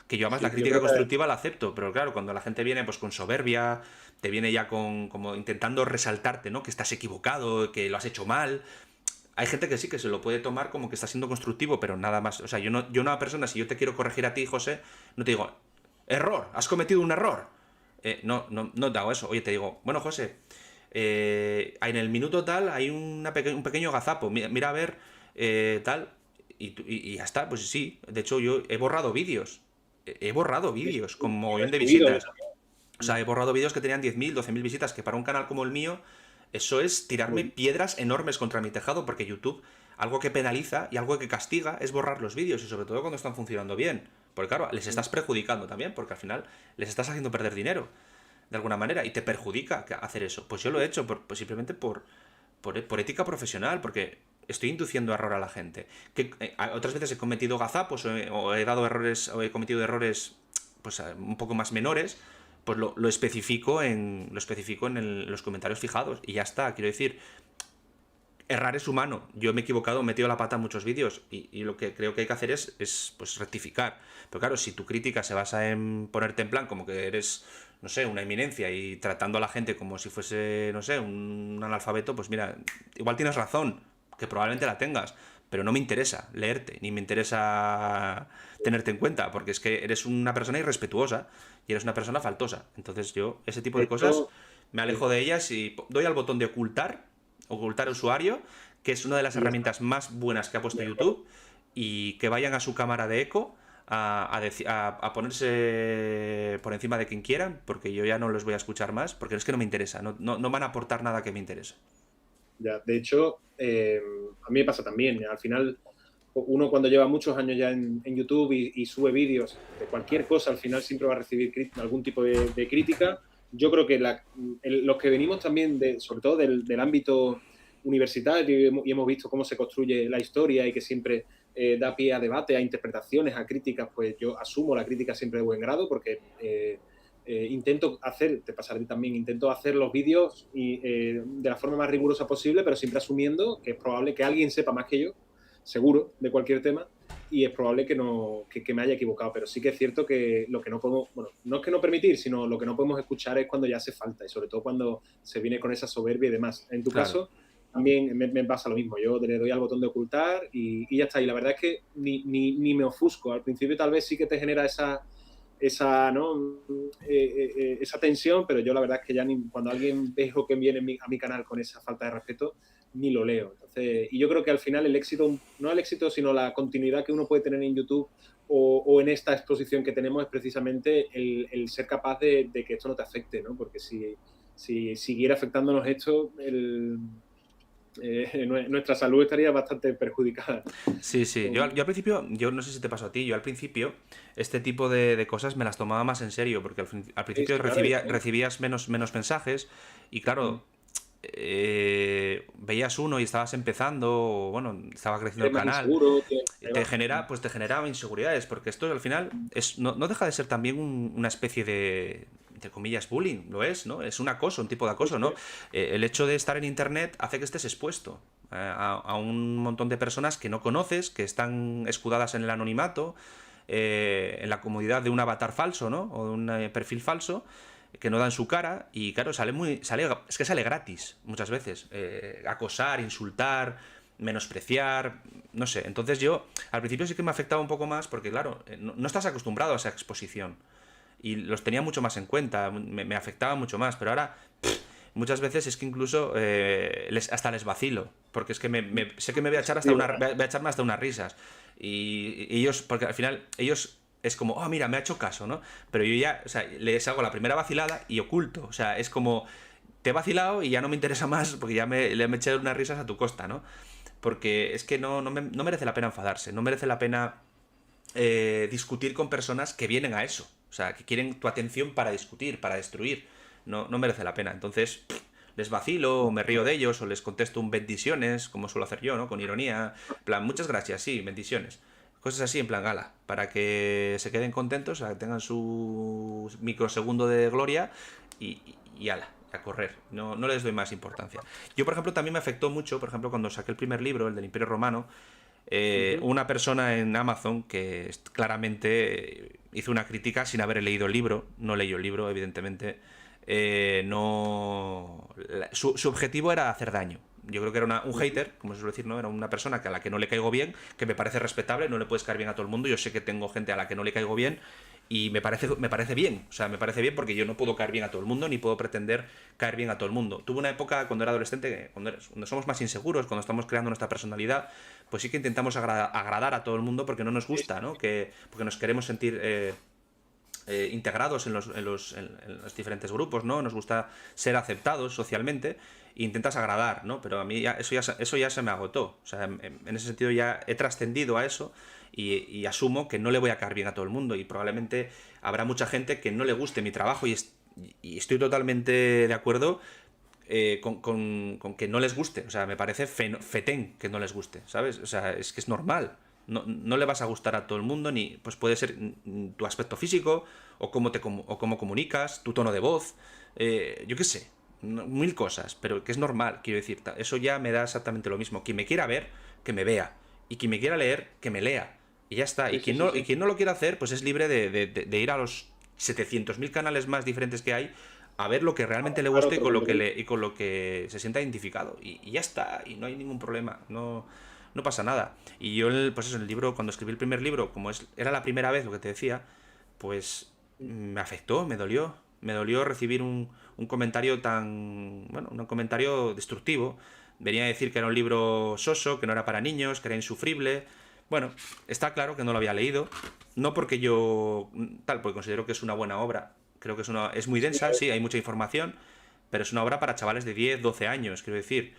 Que yo además la crítica constructiva la acepto, pero claro, cuando la gente viene pues con soberbia, te viene ya como intentando resaltarte, ¿no? Que estás equivocado, que lo has hecho mal. Hay gente que sí que se lo puede tomar como que está siendo constructivo, pero nada más. O sea, yo una persona, si yo te quiero corregir a ti, José, no te digo, error, has cometido un error. No te hago eso. Oye, te digo, bueno, José, en el minuto tal hay un pequeño gazapo, mira a ver, tal, y ya está, pues sí. De hecho, yo he borrado vídeos. He borrado vídeos con mogollón de visitas. O sea, he borrado vídeos que tenían 10.000, 12.000 visitas, que para un canal como el mío, eso es tirarme piedras enormes contra mi tejado, porque YouTube, algo que penaliza y algo que castiga es borrar los vídeos, y sobre todo cuando están funcionando bien. Porque claro, les estás perjudicando también, porque al final les estás haciendo perder dinero, de alguna manera, y te perjudica hacer eso. Pues yo lo he hecho pues simplemente por ética profesional, porque estoy induciendo error a la gente. Que otras veces he cometido gazapos o he dado errores o he cometido errores pues un poco más menores, pues lo especifico en los comentarios fijados y ya está. Quiero decir, errar es humano. Yo me he equivocado, he metido la pata en muchos vídeos y lo que creo que hay que hacer es pues rectificar. Pero claro, si tu crítica se basa en ponerte en plan como que eres, no sé, una eminencia y tratando a la gente como si fuese, no sé, un analfabeto, pues mira, igual tienes razón, que probablemente la tengas, pero no me interesa leerte, ni me interesa tenerte en cuenta, porque es que eres una persona irrespetuosa y eres una persona faltosa. Entonces yo, ese tipo de cosas, me alejo de ellas y doy al botón de ocultar usuario, que es una de las herramientas más buenas que ha puesto YouTube, y que vayan a su cámara de eco a ponerse por encima de quien quieran, porque yo ya no los voy a escuchar más, porque es que no me interesa, no van a aportar nada que me interese. Ya, de hecho, a mí me pasa también. Al final, uno cuando lleva muchos años ya en YouTube y sube vídeos de cualquier cosa, al final siempre va a recibir algún tipo de crítica. Yo creo que los que venimos también, sobre todo del ámbito universitario y hemos visto cómo se construye la historia y que siempre da pie a debate, a interpretaciones, a críticas, pues yo asumo la crítica siempre de buen grado porque intento hacer, te pasará a ti también, intento hacer los vídeos de la forma más rigurosa posible, pero siempre asumiendo que es probable que alguien sepa más que yo, seguro, de cualquier tema, y es probable que me haya equivocado, pero sí que es cierto que lo que no podemos, bueno, no es que no permitir, sino lo que no podemos escuchar es cuando ya hace falta, y sobre todo cuando se viene con esa soberbia y demás. En tu Claro. caso, también me pasa lo mismo, yo le doy al botón de ocultar y ya está, y la verdad es que ni me ofusco, al principio tal vez sí que te genera esa, ¿no? Esa tensión, pero yo la verdad es que ya cuando alguien veo que viene a mi canal con esa falta de respeto, ni lo leo. Entonces, y yo creo que al final el éxito, no el éxito, sino la continuidad que uno puede tener en YouTube o en esta exposición que tenemos es precisamente el ser capaz de que esto no te afecte, ¿no? Porque si siguiera afectándonos esto, nuestra salud estaría bastante perjudicada. Sí, sí. Yo al principio, yo no sé si te pasó a ti, yo al principio este tipo de cosas me las tomaba más en serio, porque al Sí, principio sí, claro, recibías menos mensajes y claro, veías uno y estabas empezando, o bueno, estaba creciendo el eres más canal, inseguro, te generaba inseguridades, porque esto al final no deja de ser también una especie de, entre comillas, bullying, lo es, ¿no? Es un acoso, un tipo de acoso, ¿no? El hecho de estar en internet hace que estés expuesto a un montón de personas que no conoces, que están escudadas en el anonimato, en la comodidad de un avatar falso, ¿no? O de un perfil falso, que no dan su cara y claro, es que sale gratis muchas veces. Acosar, insultar, menospreciar, no sé. Entonces yo al principio sí que me afectaba un poco más porque claro, no estás acostumbrado a esa exposición y los tenía mucho más en cuenta, me afectaba mucho más, pero ahora muchas veces es que incluso hasta les vacilo, porque es que sé que me voy a echar sí, voy a echarme hasta unas risas y ellos, porque al final ellos es como, oh, mira, me ha hecho caso, ¿no? Pero yo ya, o sea, les hago la primera vacilada y oculto, o sea, es como, te he vacilado y ya no me interesa más porque ya le he echado unas risas a tu costa, ¿no? Porque es que no merece la pena enfadarse, no merece la pena discutir con personas que vienen a eso. O sea, que quieren tu atención para discutir, para destruir. No merece la pena. Entonces, les vacilo, o me río de ellos, o les contesto un bendiciones, como suelo hacer yo, ¿no? Con ironía. En plan, muchas gracias, sí, bendiciones. Cosas así, en plan, gala. Para que se queden contentos, o sea, que tengan su microsegundo de gloria y ala, a correr. No les doy más importancia. Yo, por ejemplo, también me afectó mucho, por ejemplo, cuando saqué el primer libro, el del Imperio Romano, una persona en Amazon que claramente hizo una crítica sin haber leído el libro, no leyó el libro, evidentemente. No su objetivo era hacer daño. Yo creo que era un hater, como se suele decir, ¿no? Era una persona a la que no le caigo bien, que me parece respetable, no le puedes caer bien a todo el mundo. Yo sé que tengo gente a la que no le caigo bien y me parece bien. O sea, me parece bien porque yo no puedo caer bien a todo el mundo ni puedo pretender caer bien a todo el mundo. Tuve una época cuando era adolescente, cuando somos más inseguros, cuando estamos creando nuestra personalidad, pues sí que intentamos agradar a todo el mundo porque no nos gusta, ¿no? Porque nos queremos sentir integrados en los diferentes grupos, ¿no? Nos gusta ser aceptados socialmente e intentas agradar, ¿no? Pero a mí eso ya se me agotó. O sea, en ese sentido ya he trascendido a eso y asumo que no le voy a caer bien a todo el mundo y probablemente habrá mucha gente que no le guste mi trabajo y estoy totalmente de acuerdo con que no les guste. O sea, me parece fetén que no les guste, ¿sabes? O sea, es que es normal. No le vas a gustar a todo el mundo, ni pues puede ser tu aspecto físico, o cómo comunicas, tu tono de voz, yo qué sé, mil cosas, pero que es normal, quiero decir, eso ya me da exactamente lo mismo. Quien me quiera ver, que me vea, y quien me quiera leer, que me lea, y ya está. Y quien no lo quiera hacer, pues es libre de ir a los 700.000 canales más diferentes que hay a ver lo que realmente le guste y con lo que se sienta identificado. Y ya está, y no hay ningún problema, no pasa nada. Y yo, pues eso, en el libro, cuando escribí el primer libro, como era la primera vez, lo que te decía, pues me afectó, me dolió. Me dolió recibir un comentario tan, bueno, un comentario destructivo. Venía a decir que era un libro soso, que no era para niños, que era insufrible. Bueno, está claro que no lo había leído, no porque yo tal, porque considero que es una buena obra. Creo que es muy Sí, densa, sí, hay mucha información, pero es una obra para chavales de 10, 12 años, quiero decir.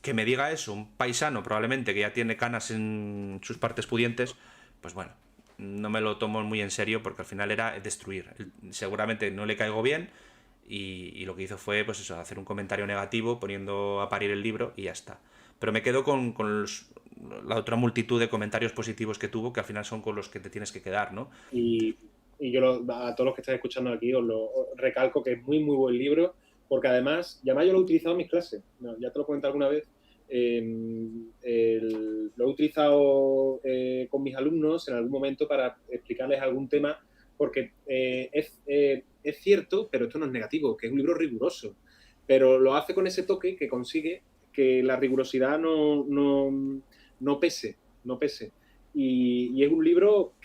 Que me diga eso un paisano probablemente que ya tiene canas en sus partes pudientes, pues bueno, no me lo tomo muy en serio porque al final era destruir. Seguramente no le caigo bien y lo que hizo fue pues eso, hacer un comentario negativo poniendo a parir el libro y ya está. Pero me quedo con la otra multitud de comentarios positivos que tuvo, que al final son con los que te tienes que quedar, ¿no? y, y yo a todos los que estáis escuchando aquí os recalco que es muy, muy buen libro, porque además, ya yo lo he utilizado en mis clases, no, ya te lo comenté alguna vez, lo he utilizado con mis alumnos en algún momento para explicarles algún tema, porque es cierto, pero esto no es negativo, que es un libro riguroso, pero lo hace con ese toque que consigue que la rigurosidad no pese, no pese. Y es un libro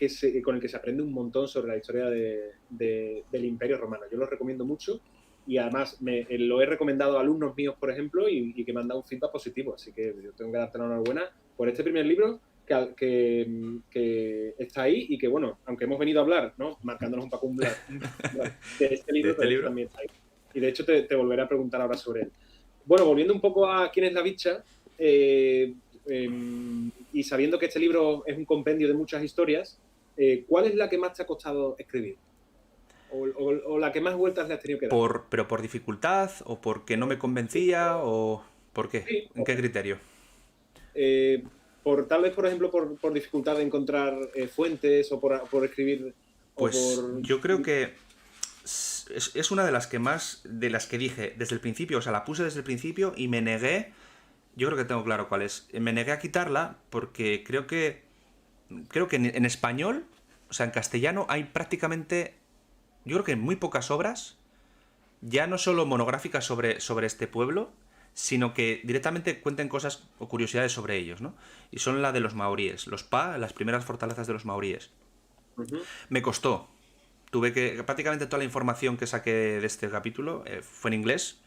con el que se aprende un montón sobre la historia del Imperio Romano. Yo lo recomiendo mucho y además lo he recomendado a alumnos míos, por ejemplo, y que me han dado un feedback positivo. Así que yo tengo que darte la enhorabuena por este primer libro que está ahí y que, bueno, aunque hemos venido a hablar, ¿no? Marcándonos un poco de este De libro, este pero este libro. también está ahí. Y de hecho te volveré a preguntar ahora sobre él. Bueno, volviendo un poco a quién es la bicha, y sabiendo que este libro es un compendio de muchas historias, ¿cuál es la que más te ha costado escribir? O la que más vueltas le has tenido que dar. ¿Pero por dificultad o porque no me convencía o por qué? Sí, ¿En qué criterio? eh, tal vez, por ejemplo, por dificultad de encontrar fuentes o por escribir o Pues por... yo creo que es una de las que más, de las que dije desde el principio, o sea, la puse desde el principio y me negué, yo creo que tengo claro cuál es, me negué a quitarla porque creo que en español, o sea, en castellano hay prácticamente, yo creo que muy pocas obras, ya no solo monográficas sobre este pueblo, sino que directamente cuenten cosas o curiosidades sobre ellos, ¿no? Y son la de los maoríes, los Pa, las primeras fortalezas de los maoríes. Ujú. Me costó. Tuve que. Prácticamente toda la información que saqué de este capítulo fue en inglés.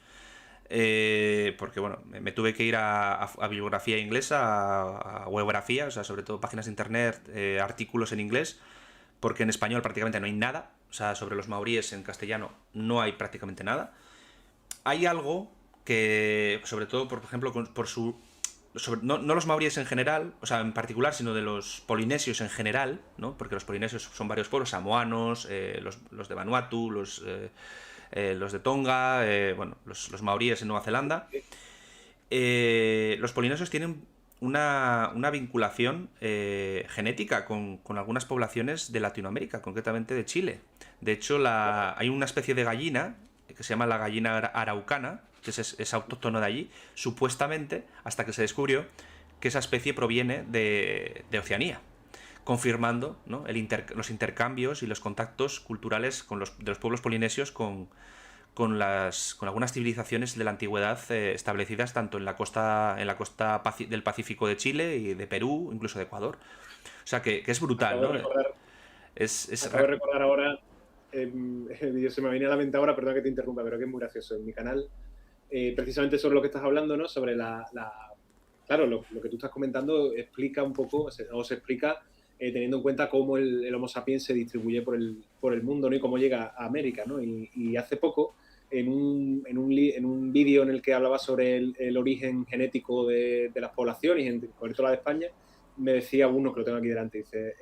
Porque, bueno, me tuve que ir a bibliografía inglesa, a webografía, o sea, sobre todo páginas de internet, artículos en inglés, porque en español prácticamente no hay nada. O sea, sobre los maoríes en castellano no hay prácticamente nada. Hay algo que, sobre todo, por ejemplo, por su no los maoríes en general, o sea, en particular, sino de los polinesios en general, ¿no? Porque los polinesios son varios pueblos, samoanos, los de Vanuatu, los de Tonga, bueno, los maoríes en Nueva Zelanda. Los polinesios tienen una vinculación genética con algunas poblaciones de Latinoamérica, concretamente de Chile. De hecho, hay una especie de gallina que se llama la gallina araucana, que es autóctono de allí, supuestamente, hasta que se descubrió que esa especie proviene de Oceanía, confirmando, ¿no? Los intercambios y los contactos culturales de los pueblos polinesios con algunas civilizaciones de la antigüedad establecidas tanto en la costa del Pacífico de Chile y de Perú, incluso de Ecuador. O sea, que es brutal, Acabo de ¿no? recordar, Es acabo de recordar ahora, se me viene a la mente ahora, perdón que te interrumpa, pero que es muy gracioso. En mi canal, precisamente sobre lo que estás hablando, ¿no? Sobre claro, lo que tú estás comentando explica un poco, o se explica teniendo en cuenta cómo el Homo sapiens se distribuye por el mundo, ¿no? Y cómo llega a América, ¿no? Y hace poco, en un vídeo en el que hablaba sobre el origen genético de las poblaciones, y en concreto la de España, me decía uno, que lo tengo aquí delante, dice...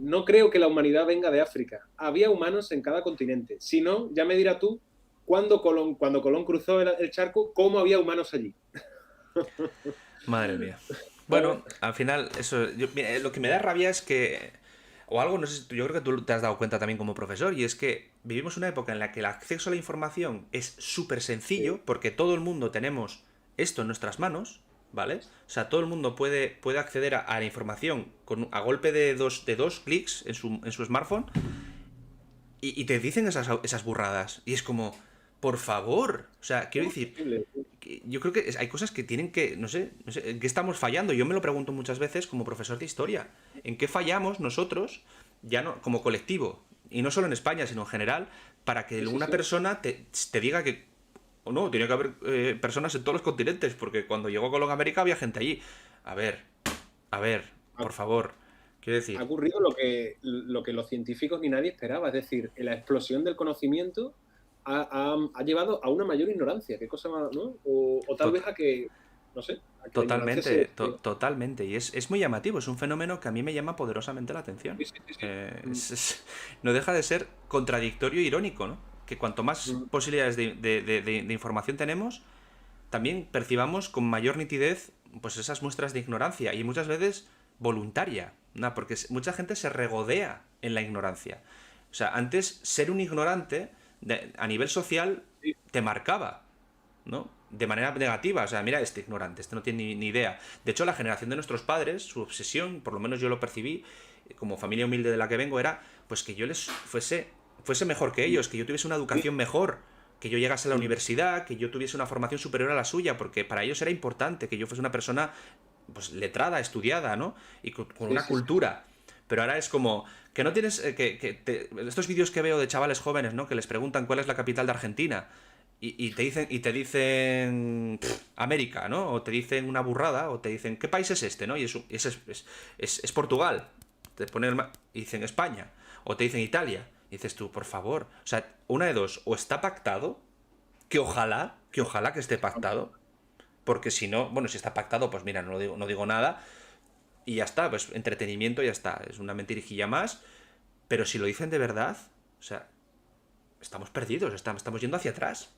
no creo que la humanidad venga de África. Había humanos en cada continente. Si no, ya me dirás tú, cuando Colón cruzó el charco, cómo había humanos allí. Madre mía. ¿Sabes? Bueno, al final, eso. Mira, lo que me da rabia es que. O algo, no sé, yo creo que tú te has dado cuenta también como profesor, y es que vivimos una época en la que el acceso a la información es súper sencillo, Sí, porque todo el mundo tenemos esto en nuestras manos, ¿vale? O sea, todo el mundo puede acceder a la información a golpe de dos clics en su smartphone, y te dicen esas burradas. Y es como, por favor. O sea, es quiero muy decir, posible. yo creo que hay cosas que tienen que, no sé, ¿en qué estamos fallando? Yo me lo pregunto muchas veces como profesor de historia. ¿En qué fallamos nosotros, ya no como colectivo, y no solo en España, sino en general, para que Sí, sí, una sí. persona te diga que, o no, tiene que haber personas en todos los continentes, porque cuando llegó Colón a América había gente allí. A ver, A ver, por favor, quiero Ha decir, ocurrido lo que los científicos ni nadie esperaba, es decir, la explosión del conocimiento ha llevado a una mayor ignorancia, qué cosa más, ¿no? O tal tot- vez a que, no sé, a que la ignorancia totalmente, totalmente. Y es muy llamativo, es un fenómeno que a mí me llama poderosamente la atención. sí, sí, sí, sí. No deja de ser contradictorio e irónico, ¿no? Que cuanto más Mm, posibilidades de información tenemos, también percibamos con mayor nitidez pues esas muestras de ignorancia y muchas veces voluntaria, ¿no? Porque mucha gente se regodea en la ignorancia. O sea, antes ser un ignorante a nivel social sí, te marcaba, ¿no? De manera negativa, o sea, mira, este ignorante, este no tiene ni idea. De hecho, la generación de nuestros padres, su obsesión, por lo menos yo lo percibí, como familia humilde de la que vengo, era pues que yo les fuese mejor que ellos, que yo tuviese una sí, educación mejor, que yo llegase a la mm, universidad, que yo tuviese una formación superior a la suya, porque para ellos era importante que yo fuese una persona pues letrada, estudiada, ¿no? Y con sí, una sí, sí. cultura. Pero ahora es como que no tienes estos vídeos que veo de chavales jóvenes, ¿no? Que les preguntan cuál es la capital de Argentina y te dicen América, ¿no? O te dicen una burrada, o te dicen ¿qué país es este, no? Y eso es Portugal. Te ponen y dicen España, o te dicen Italia. Y dices tú, por favor, o sea, una de dos, o está pactado, que ojalá que esté pactado, porque si no, bueno, si está pactado, pues mira, no digo nada y ya está, pues entretenimiento y ya está, es una mentirijilla más, pero si lo dicen de verdad, o sea, estamos perdidos, estamos yendo hacia atrás.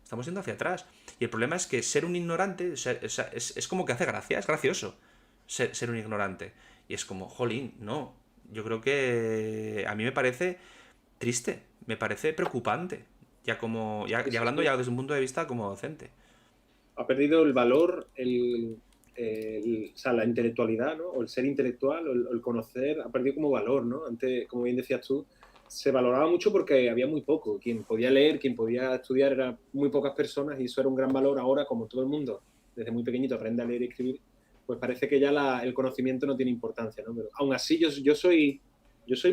Estamos yendo hacia atrás. Y el problema es que ser un ignorante es como que hace gracia, es gracioso ser un ignorante. Y es como, jolín, no. Yo creo que a mí me parece triste, me parece preocupante. Sí, Ya sí, hablando sí. ya desde un punto de vista como docente. Ha perdido el valor, o sea, la intelectualidad, ¿no? O el ser intelectual, o el conocer, ha perdido como valor, ¿no? Antes, como bien decías tú, se valoraba mucho porque había muy poco. Quien podía leer, quien podía estudiar, eran muy pocas personas y eso era un gran valor. Ahora, como todo el mundo desde muy pequeñito aprende a leer y escribir, pues parece que ya el conocimiento no tiene importancia, ¿no? Pero aún así yo soy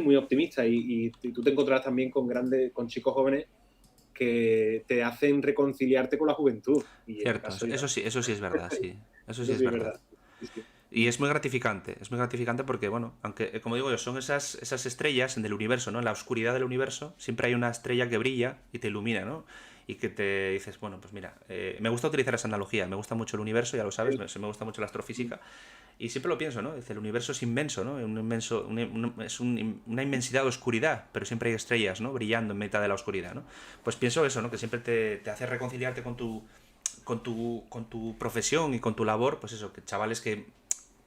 muy optimista y tú te encontrarás también con chicos jóvenes que te hacen reconciliarte con la juventud. Y en mi Cierto, caso ya, eso sí es verdad, sí. Eso sí eso es sí es verdad. verdad. Sí, sí. Y es muy gratificante porque, bueno, aunque, como digo yo, son esas estrellas del universo, ¿no? En la oscuridad del universo siempre hay una estrella que brilla y te ilumina, ¿no? Y que te dices, bueno, pues mira, me gusta utilizar esa analogía, me gusta mucho el universo, ya lo sabes, me gusta mucho la astrofísica, y siempre lo pienso, ¿no? Dice, el universo es inmenso, ¿no? Una inmensidad de oscuridad, pero siempre hay estrellas, ¿no? Brillando en mitad de la oscuridad, ¿no? Pues pienso eso, ¿no? Que siempre te hace reconciliarte con tu profesión y con tu labor, pues eso, que chavales que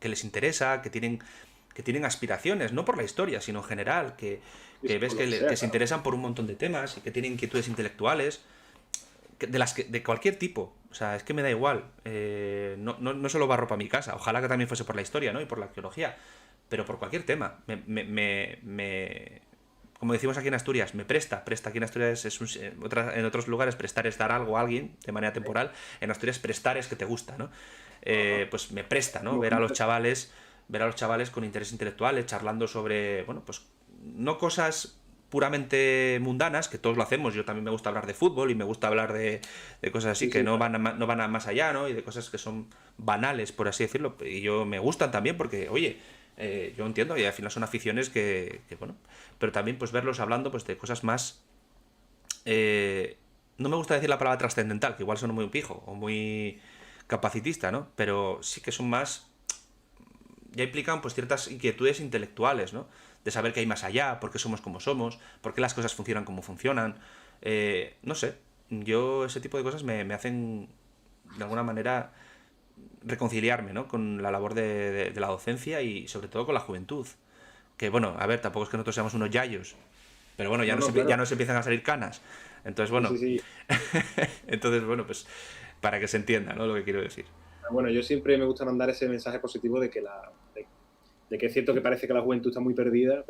les interesa, que tienen aspiraciones, no por la historia, sino en general, que, Sí, que sí, ves por lo que, que que sea, se claro. interesan por un montón de temas y que tienen inquietudes intelectuales, de cualquier tipo. O sea, es que me da igual. No solo barro para mi casa, ojalá que también fuese por la historia, ¿no? Y por la arqueología, pero por cualquier tema. Como decimos aquí en Asturias, presta. Aquí en Asturias en otros lugares prestar es dar algo a alguien de manera temporal. En Asturias prestar es que te gusta, ¿no? Ajá. Pues me presta, ¿no? Muy Ver a los chavales con intereses intelectuales, charlando sobre, bueno, pues no cosas puramente mundanas, que todos lo hacemos. Yo también me gusta hablar de fútbol y me gusta hablar de cosas así sí, que sí, no claro. van a más allá, ¿no? Y de cosas que son banales, por así decirlo. Y yo me gustan también porque, oye, yo entiendo y al final son aficiones bueno, pero también pues verlos hablando pues de cosas más no me gusta decir la palabra trascendental, que igual suena muy pijo o muy capacitista, ¿no? Pero sí que son más, ya implican pues ciertas inquietudes intelectuales, ¿no? De saber que hay más allá, por qué somos como somos, por qué las cosas funcionan como funcionan. No sé, yo ese tipo de cosas me hacen de alguna manera reconciliarme, ¿no? Con la labor de la docencia y sobre todo con la juventud. Que bueno, a ver, tampoco es que nosotros seamos unos yayos, pero bueno, ya No, no, ya claro. nos empiezan a salir canas. Entonces, Sí, bueno, sí, sí. entonces, bueno, pues para que se entienda, ¿no? Lo que quiero decir. Bueno, yo siempre me gusta mandar ese mensaje positivo de que es cierto que parece que la juventud está muy perdida,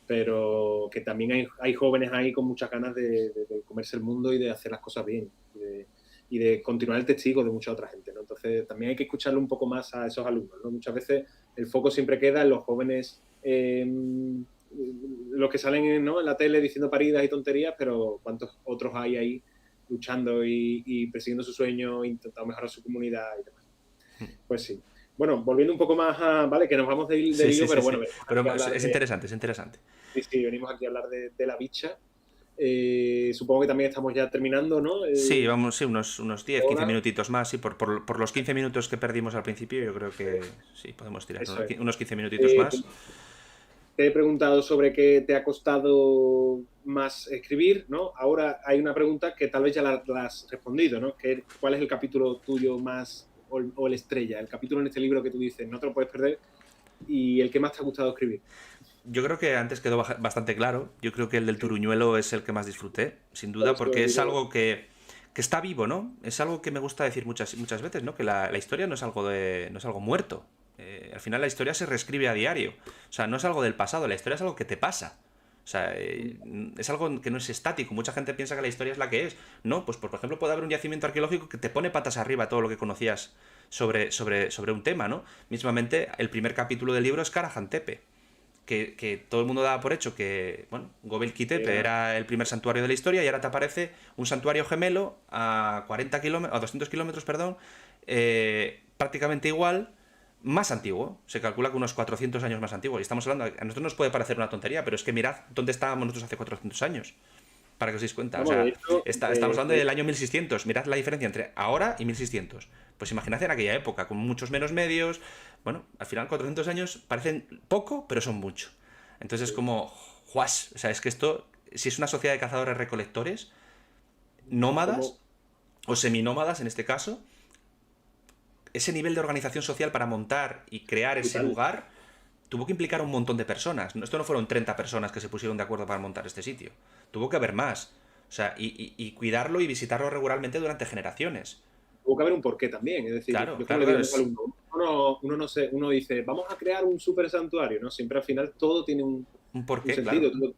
pero que también hay jóvenes ahí con muchas ganas de comerse el mundo y de hacer las cosas bien y de continuar el testigo de mucha otra gente, ¿no? Entonces también hay que escucharle un poco más a esos alumnos, ¿no? Muchas veces el foco siempre queda en los jóvenes, los que salen, ¿no?, en la tele diciendo paridas y tonterías, pero ¿cuántos otros hay ahí luchando y persiguiendo su sueño, intentando mejorar su comunidad y demás? Pues sí. bueno, volviendo un poco más a, ¿vale? Que nos vamos de Sí, hilo, sí, sí, pero sí. bueno, Pero es interesante, es interesante. sí, sí, venimos aquí a hablar de la bicha. Supongo que también estamos ya terminando, ¿no? Sí, vamos, sí, unos 10, 15 Ahora, minutitos más, sí, por los 15 minutos que perdimos al principio, yo creo que sí, podemos tirar eso es. unos 15 minutitos más. Te he preguntado sobre qué te ha costado más escribir, ¿no? Ahora hay una pregunta que tal vez ya la has respondido, ¿no? ¿Cuál es el capítulo tuyo más, o el estrella, el capítulo en este libro que tú dices, no te lo puedes perder, y el que más te ha gustado escribir? Yo creo que antes quedó bastante claro. Yo creo que el del Sí, Turuñuelo es el que más disfruté, sin por duda, eso porque es digo, algo que está vivo, ¿no? Es algo que me gusta decir muchas veces, ¿no? Que la historia no es no es algo muerto. Al final la historia se reescribe a diario. O sea, no es algo del pasado, la historia es algo que te pasa. O sea, es algo que no es estático. Mucha gente piensa que la historia es la que es. No, pues por ejemplo puede haber un yacimiento arqueológico que te pone patas arriba todo lo que conocías sobre un tema, ¿no? Mismamente, el primer capítulo del libro es Karahan Tepe, que todo el mundo daba por hecho que, bueno, Göbekli Tepe era, era el primer santuario de la historia y ahora te aparece un santuario gemelo a 40 kilómetros, a 200 kilómetros, perdón, prácticamente igual, más antiguo. Se calcula que unos 400 años más antiguo. Y estamos hablando, a nosotros nos puede parecer una tontería, pero es que mirad dónde estábamos nosotros hace 400 años. Para que os deis cuenta. O vamos, de sea, hecho, estamos hablando del año 1600. Mirad la diferencia entre ahora y 1600. Pues imaginad en aquella época, con muchos menos medios. Bueno, al final 400 años parecen poco, pero son mucho. Entonces es como, ¡juas! O sea, es que esto, si es una sociedad de cazadores-recolectores, como nómadas, o seminómadas en este caso, ese nivel de organización social para montar y crear ese brutal. lugar tuvo que implicar a un montón de personas. Esto no fueron 30 personas que se pusieron de acuerdo para montar este sitio. Tuvo que haber más. O sea, y cuidarlo y visitarlo regularmente durante generaciones. Tuvo que haber un porqué también, es decir, Claro, yo como claro, le digo claro. a mis alumnos, uno dice, vamos a crear un super santuario, ¿no? Siempre al final todo tiene Un un porqué, claro. sentido.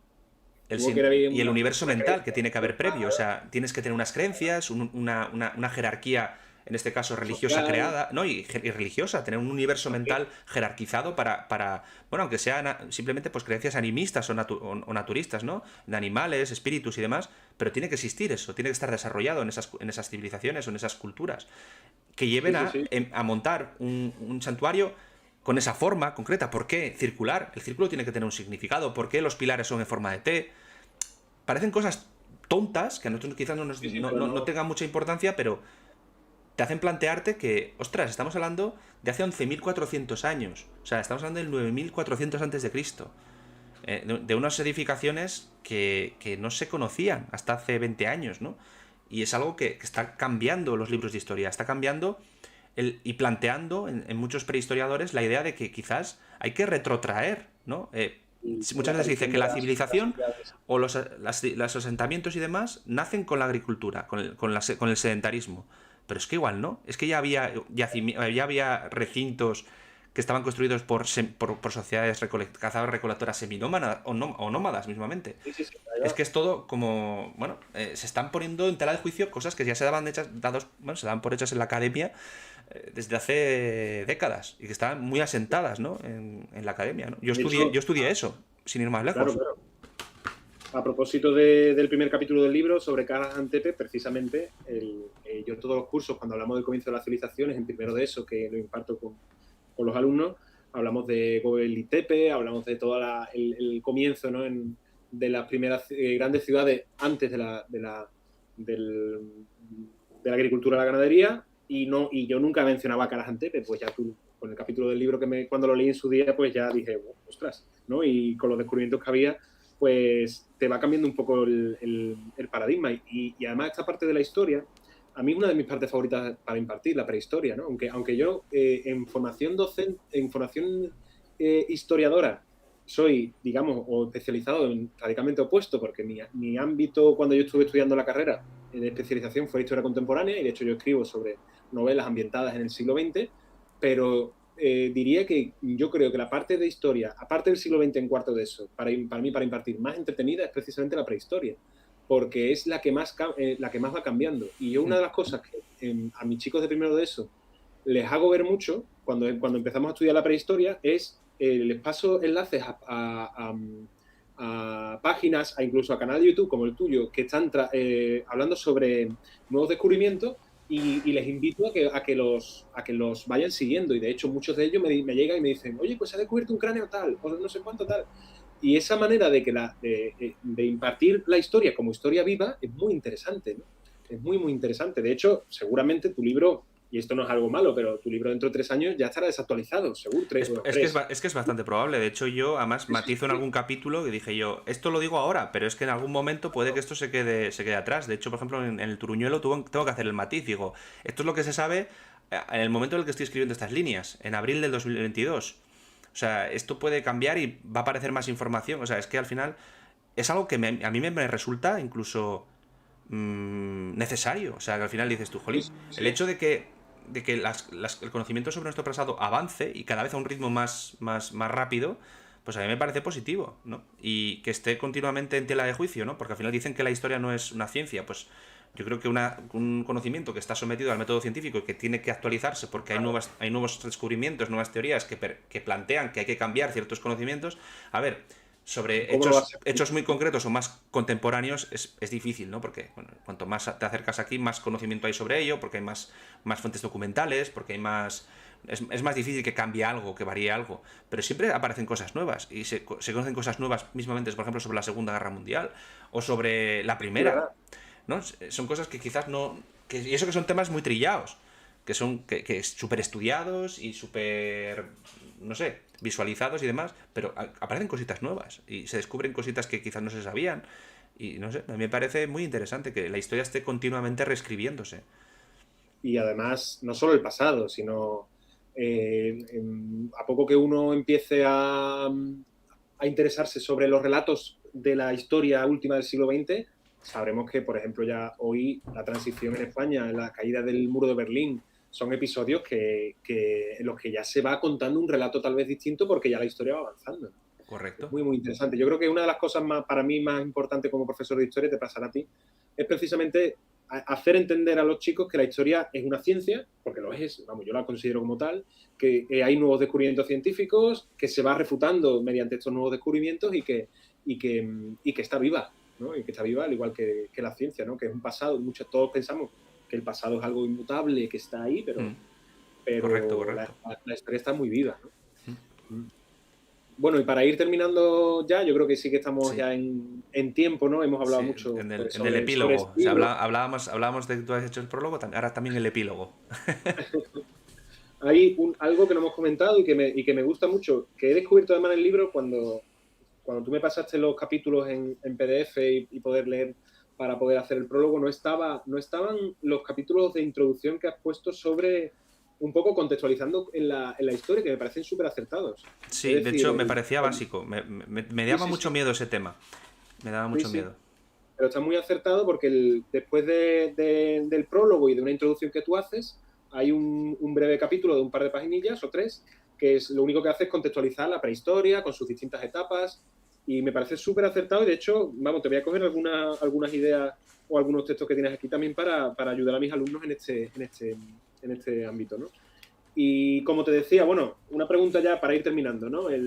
Tuvo que haber Y el universo una mental que creencia tiene que haber previo. O sea, tienes que tener unas creencias, una jerarquía, en este caso religiosa social, creada, ¿no? Y religiosa, tener un universo también. mental jerarquizado bueno, aunque sean simplemente pues creencias animistas o naturistas, ¿no? De animales, espíritus y demás, pero tiene que existir eso, tiene que estar desarrollado en esas civilizaciones o en esas culturas que Sí, lleven sí, sí. a montar un santuario con esa forma concreta. ¿Por qué circular? El círculo tiene que tener un significado. ¿Por qué los pilares son en forma de T? Parecen cosas tontas, que a nosotros quizás Sí, sí, pero no no. tengan mucha importancia, pero te hacen plantearte que, ostras, estamos hablando de hace 11.400 años. O sea, estamos hablando del 9.400 antes de Cristo. De unas edificaciones que no se conocían hasta hace 20 años, ¿no? Y es algo que está cambiando los libros de historia, está cambiando y planteando en muchos prehistoriadores la idea de que quizás hay que retrotraer, ¿no? Con la Muchas veces se dice aparición que de la las cilización ciudades. o los asentamientos y demás nacen con la agricultura, con el sedentarismo. Pero es que igual no, es que ya había recintos que estaban construidos por sociedades cazadores recolectoras seminómadas o nómadas mismamente. Sí, sí, sí, ahí Es va. que es todo como, bueno, se están poniendo en tela de juicio cosas que ya se daban bueno, se daban por hechas en la academia desde hace décadas y que están muy asentadas, ¿no? En la academia, ¿no? De hecho, Yo estudié eso, sin ir más claro, lejos. claro. A propósito del primer capítulo del libro sobre Karahan Tepe, precisamente, yo todos los cursos, cuando hablamos del comienzo de las civilizaciones, en primero de eso, que lo imparto con los alumnos, hablamos de Göbekli Tepe, hablamos de todo el comienzo, ¿no? De las primeras grandes ciudades antes del- de la agricultura y la ganadería, y yo nunca mencionaba Karahan Tepe, pues ya tú, con el capítulo del libro cuando lo leí en su día, pues ya dije, ostras, ¿no? Y con los descubrimientos que había, pues te va cambiando un poco el paradigma. Y además esta parte de la historia, a mí es una de mis partes favoritas para impartir, la prehistoria, ¿no? Aunque yo en formación docente, en formación historiadora, soy, digamos, o especializado en radicalmente opuesto, porque mi ámbito cuando yo estuve estudiando la carrera de especialización fue historia contemporánea, y de hecho yo escribo sobre novelas ambientadas en el siglo XX, pero diría que yo creo que la parte de historia, aparte del siglo XX en cuarto de eso, para mí, para impartir más entretenida, es precisamente la prehistoria, porque es la que más va cambiando. Y yo una de las cosas que a mis chicos de primero de eso les hago ver mucho cuando empezamos a estudiar la prehistoria es, les paso enlaces a páginas, incluso a canal de YouTube como el tuyo, que están hablando sobre nuevos descubrimientos, y les invito a que los vayan siguiendo. Y de hecho, muchos de ellos me llegan y me dicen, oye, pues se ha descubierto un cráneo tal, o no sé cuánto tal. Y esa manera de impartir la historia como historia viva es muy interesante, ¿no? Es muy, muy interesante. De hecho, seguramente tu libro, y esto no es algo malo, pero tu libro dentro de 3 años ya estará desactualizado, seguro. Es que es bastante probable. De hecho, yo además matizo en algún capítulo que dije yo, esto lo digo ahora, pero es que en algún momento puede que esto se quede atrás. De hecho, por ejemplo, en el Turuñuelo tengo que hacer el matiz. Digo, esto es lo que se sabe en el momento en el que estoy escribiendo estas líneas, en abril del 2022. O sea, esto puede cambiar y va a aparecer más información. O sea, es que al final es algo que a mí me resulta incluso necesario. O sea, que al final dices tú, Sí, jolín, el sí. hecho de que el conocimiento sobre nuestro pasado avance y cada vez a un ritmo más rápido, pues a mí me parece positivo, ¿no? Y que esté continuamente en tela de juicio, ¿no? Porque al final dicen que la historia no es una ciencia, pues yo creo que un conocimiento que está sometido al método científico y que tiene que actualizarse porque hay nuevos descubrimientos, nuevas teorías que plantean que hay que cambiar ciertos conocimientos. A ver, sobre ¿Cómo lo vas a hacer? hechos muy concretos o más contemporáneos es difícil, ¿no? Porque bueno, cuanto más te acercas aquí, más conocimiento hay sobre ello, porque hay más fuentes documentales, porque hay más... Es más difícil que cambie algo, que varíe algo. Pero siempre aparecen cosas nuevas y se conocen cosas nuevas mismamente, por ejemplo, sobre la Segunda Guerra Mundial o sobre la Sí, Primera, ¿verdad? ¿no? Son cosas que quizás no... y eso que son temas muy trillados, que súper estudiados y súper, no sé, visualizados y demás, pero aparecen cositas nuevas y se descubren cositas que quizás no se sabían. Y no sé, a mí me parece muy interesante que la historia esté continuamente reescribiéndose. Y además, no solo el pasado, sino a poco que uno empiece a interesarse sobre los relatos de la historia última del siglo XX, sabremos que, por ejemplo, ya hoy la transición en España, la caída del muro de Berlín, son episodios en los que ya se va contando un relato tal vez distinto porque ya la historia va avanzando. Es Correcto. muy, muy interesante. Yo creo que una de las cosas para mí más importantes como profesor de historia, te pasará a ti, es precisamente hacer entender a los chicos que la historia es una ciencia, porque lo es, vamos, yo la considero como tal, que hay nuevos descubrimientos científicos, que se va refutando mediante estos nuevos descubrimientos y que está viva, ¿no? Y que está viva al igual que la ciencia, ¿no? Que es un pasado, todos pensamos que el pasado es algo inmutable, que está ahí, Mm. Correcto, pero correcto. la historia está muy viva, ¿no? Bueno, y para ir terminando ya, yo creo que sí que estamos Sí. ya en tiempo, ¿no? Hemos hablado Sí, mucho pues, en el sobre epílogo. este O sea, libro. hablábamos de que tú has hecho el prólogo, ahora también el epílogo. Hay algo que no hemos comentado y que me gusta mucho, que he descubierto además en el libro cuando tú me pasaste los capítulos en PDF y poder leer para poder hacer el prólogo, no estaban los capítulos de introducción que has puesto sobre un poco contextualizando en la historia, que me parecen súper acertados. Es Sí, de decir, hecho me parecía básico. Me sí, daba sí, mucho sí, miedo ese tema. Me daba sí, mucho sí. miedo. Pero está muy acertado porque después del prólogo y de una introducción que tú haces, hay un breve capítulo de un par de paginillas o tres, que es lo único que hace es contextualizar la prehistoria con sus distintas etapas y me parece súper acertado y de hecho, vamos, te voy a coger algunas ideas o algunos textos que tienes aquí también para ayudar a mis alumnos en este ámbito, ¿no? Y como te decía, bueno, una pregunta ya para ir terminando, ¿no? ¿Vale?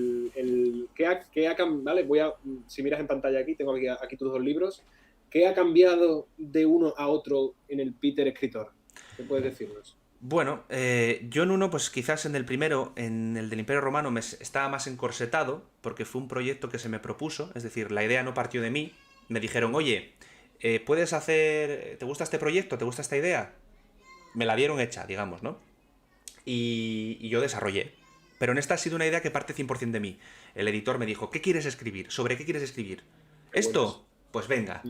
Si miras en pantalla aquí, tengo aquí tus dos libros. ¿Qué ha cambiado de uno a otro en el Peter escritor? ¿Qué puedes decirnos? Bueno, yo en uno, pues quizás en el primero, en el del Imperio Romano, estaba más encorsetado, porque fue un proyecto que se me propuso, es decir, la idea no partió de mí. Me dijeron, oye, ¿puedes hacer... ¿Te gusta este proyecto? ¿Te gusta esta idea? Me la dieron hecha, digamos, ¿no? Y yo desarrollé. Pero en esta ha sido una idea que parte 100% de mí. El editor me dijo, ¿qué quieres escribir? ¿Sobre qué quieres escribir? Qué bueno eso. ¿Esto? Pues venga,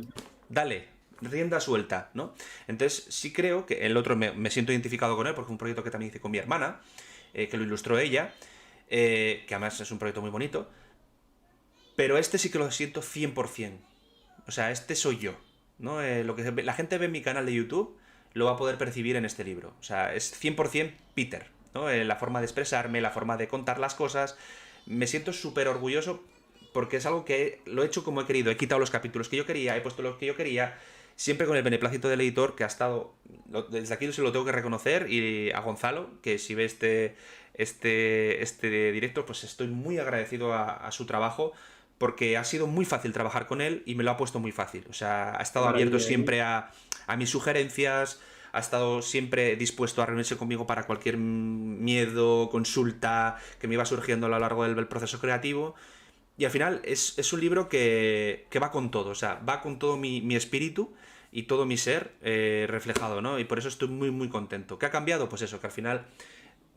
dale, rienda suelta, ¿no? Entonces sí creo que el otro me siento identificado con él, porque fue un proyecto que también hice con mi hermana, que lo ilustró ella, que además es un proyecto muy bonito, pero este sí que lo siento 100%. O sea, este soy yo, ¿no? Lo que la gente ve en mi canal de YouTube lo va a poder percibir en este libro. O sea, es 100% Peter, ¿no? La forma de expresarme, la forma de contar las cosas. Me siento súper orgulloso porque es algo que lo he hecho como he querido. He quitado los capítulos que yo quería, he puesto los que yo quería, siempre con el beneplácito del editor que ha estado... Desde aquí se lo tengo que reconocer y a Gonzalo, que si ve este directo, pues estoy muy agradecido a su trabajo porque ha sido muy fácil trabajar con él y me lo ha puesto muy fácil. O sea, ha Qué estado abierto maravilla, ¿eh? siempre a mis sugerencias, ha estado siempre dispuesto a reunirse conmigo para cualquier miedo, consulta que me iba surgiendo a lo largo del proceso creativo. Y al final es un libro que va con todo, o sea, va con todo mi espíritu y todo mi ser reflejado, ¿no? Y por eso estoy muy, muy contento. ¿Qué ha cambiado? Pues eso, que al final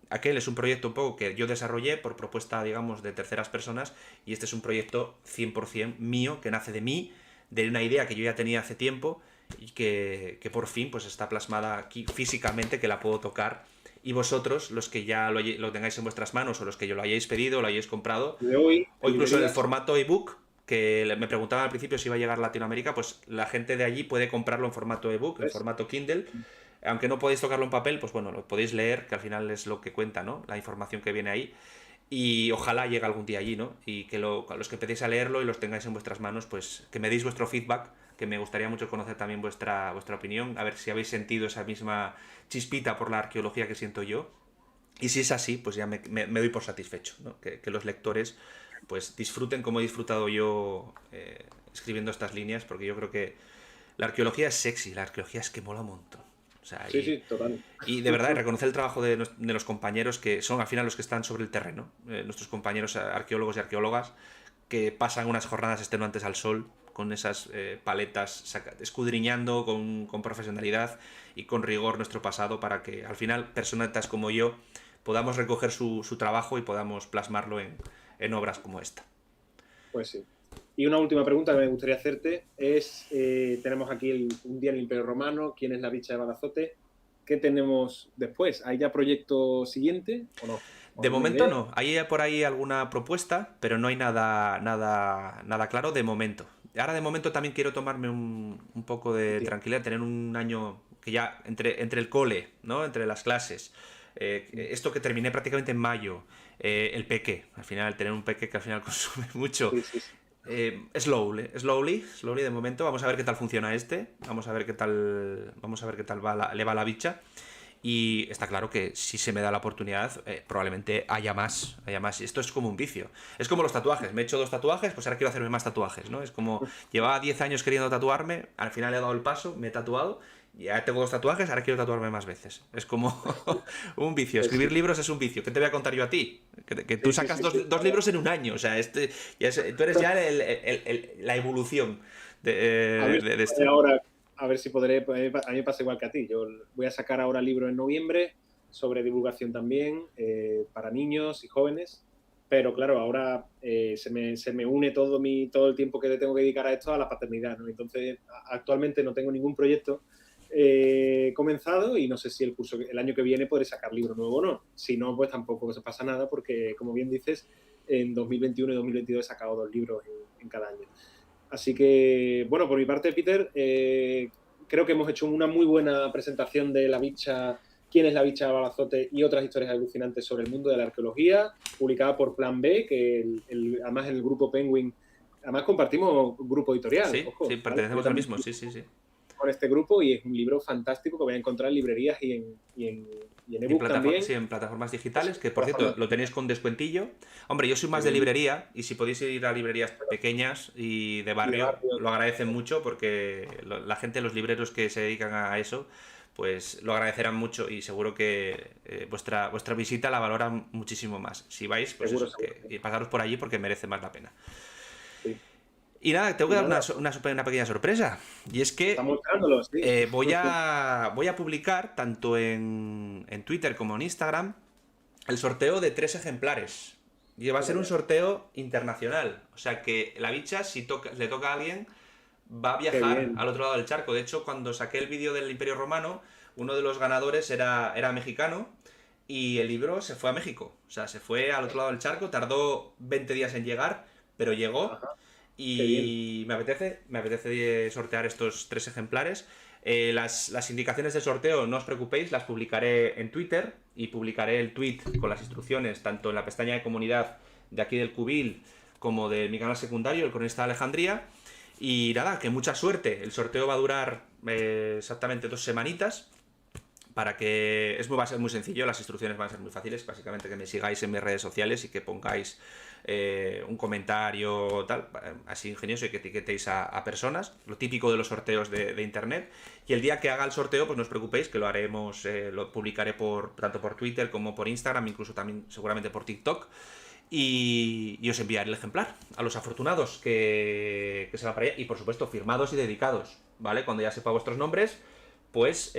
aquel es un proyecto un poco que yo desarrollé por propuesta, digamos, de terceras personas, y este es un proyecto 100% mío, que nace de mí, de una idea que yo ya tenía hace tiempo y que por fin pues está plasmada aquí físicamente, que la puedo tocar. Y vosotros, los que ya lo tengáis en vuestras manos, o los que yo lo hayáis pedido, lo hayáis comprado, De hoy, o incluso en el formato ebook, que me preguntaban al principio si iba a llegar a Latinoamérica, pues la gente de allí puede comprarlo en formato ebook, en formato Kindle. Aunque no podéis tocarlo en papel, pues bueno, lo podéis leer, que al final es lo que cuenta, ¿no? La información que viene ahí. Y ojalá llegue algún día allí, ¿no? Y que los que empecéis a leerlo y los tengáis en vuestras manos, pues que me deis vuestro feedback, que me gustaría mucho conocer también vuestra opinión, a ver si habéis sentido esa misma chispita por la arqueología que siento yo. Y si es así, pues ya me doy por satisfecho, ¿no? Que los lectores pues disfruten como he disfrutado yo escribiendo estas líneas, porque yo creo que la arqueología es sexy, la arqueología es que mola un montón. O sea, sí, sí, total. y de verdad, reconocer el trabajo de los compañeros que son al final los que están sobre el terreno, nuestros compañeros arqueólogos y arqueólogas, que pasan unas jornadas extenuantes al sol, con esas paletas, escudriñando con profesionalidad y con rigor nuestro pasado, para que al final personas como yo podamos recoger su trabajo y podamos plasmarlo en obras como esta. Pues sí. Y una última pregunta que me gustaría hacerte es, tenemos aquí un día en el Imperio Romano, ¿quién es la bicha de Badazote? ¿Qué tenemos después? ¿Hay ya proyecto siguiente o no? De momento no. Hay por ahí alguna propuesta, pero no hay nada claro de momento. Ahora de momento también quiero tomarme un poco de tranquilidad, tener un año que ya entre el cole, ¿no? Entre las clases. Esto que terminé prácticamente en mayo, el peque, al final, tener un peque que al final consume mucho. Sí, sí, sí. Slowly de momento. Vamos a ver qué tal funciona vamos a ver qué tal le va la bicha. Y está claro que si se me da la oportunidad, probablemente haya más. Esto es como un vicio. Es como los tatuajes. Me he hecho 2 tatuajes, pues ahora quiero hacerme más tatuajes, ¿no? Es como, llevaba 10 años queriendo tatuarme, al final he dado el paso, me he tatuado, ya tengo 2 tatuajes, ahora quiero tatuarme más veces. Es como un vicio. Escribir libros es un vicio. ¿Qué te voy a contar yo a ti? Que tú sacas dos libros en un año. O sea, tú eres ya la evolución de esto. Ahora, a ver si podré, a mí me pasa igual que a ti. Yo voy a sacar ahora libro en noviembre sobre divulgación también para niños y jóvenes, pero claro, ahora se me une todo el tiempo que le tengo que dedicar a esto a la paternidad, ¿no? Entonces, actualmente no tengo ningún proyecto comenzado y no sé si el año que viene podré sacar libro nuevo o no. Si no, pues tampoco se pasa nada porque, como bien dices, en 2021 y 2022 he sacado 2 libros en cada año. Así que, bueno, por mi parte, Peter, creo que hemos hecho una muy buena presentación de la bicha, quién es la bicha de Badazote y otras historias alucinantes sobre el mundo de la arqueología, publicada por Plan B, que además el grupo Penguin, además compartimos grupo editorial. Sí, ojo, sí, pertenecemos ¿vale? al mismo, sí. Con este grupo y es un libro fantástico que voy a encontrar en librerías y en ebook también. Sí, en plataformas digitales, que por cierto lo tenéis con descuentillo. Hombre, yo soy más de librería, y si podéis ir a librerías pequeñas y de barrio, lo agradecen mucho, porque la gente, los libreros que se dedican a eso, pues lo agradecerán mucho, y seguro que vuestra visita la valoran muchísimo más. Si vais, pues seguro, y pasaros por allí porque merece más la pena. Sí. Y nada, tengo que dar una pequeña sorpresa. Y es que sí. voy a publicar tanto en Twitter como en Instagram el sorteo de 3 ejemplares. Y va a ser un sorteo internacional. O sea que la bicha, si le toca a alguien, va a viajar al otro lado del charco. De hecho, cuando saqué el vídeo del Imperio Romano, uno de los ganadores era mexicano, y el libro se fue a México. O sea, se fue al otro lado del charco, tardó 20 días en llegar, pero llegó. Ajá. Y me apetece sortear estos 3 ejemplares. Las indicaciones del sorteo, no os preocupéis, las publicaré en Twitter, y publicaré el tweet con las instrucciones tanto en la pestaña de comunidad de aquí del Cubil como de mi canal secundario, el Cronista de Alejandría. Y nada, que mucha suerte. El sorteo va a durar exactamente 2 semanitas, para que va a ser muy sencillo, las instrucciones van a ser muy fáciles, básicamente que me sigáis en mis redes sociales y que pongáis un comentario tal, así ingenioso, y que etiquetéis a personas, lo típico de los sorteos de internet, y el día que haga el sorteo, pues no os preocupéis, que lo haremos, lo publicaré tanto por Twitter como por Instagram, incluso también seguramente por TikTok, y os enviaré el ejemplar a los afortunados que se van para allá, y por supuesto firmados y dedicados, ¿vale? Cuando ya sepa vuestros nombres, pues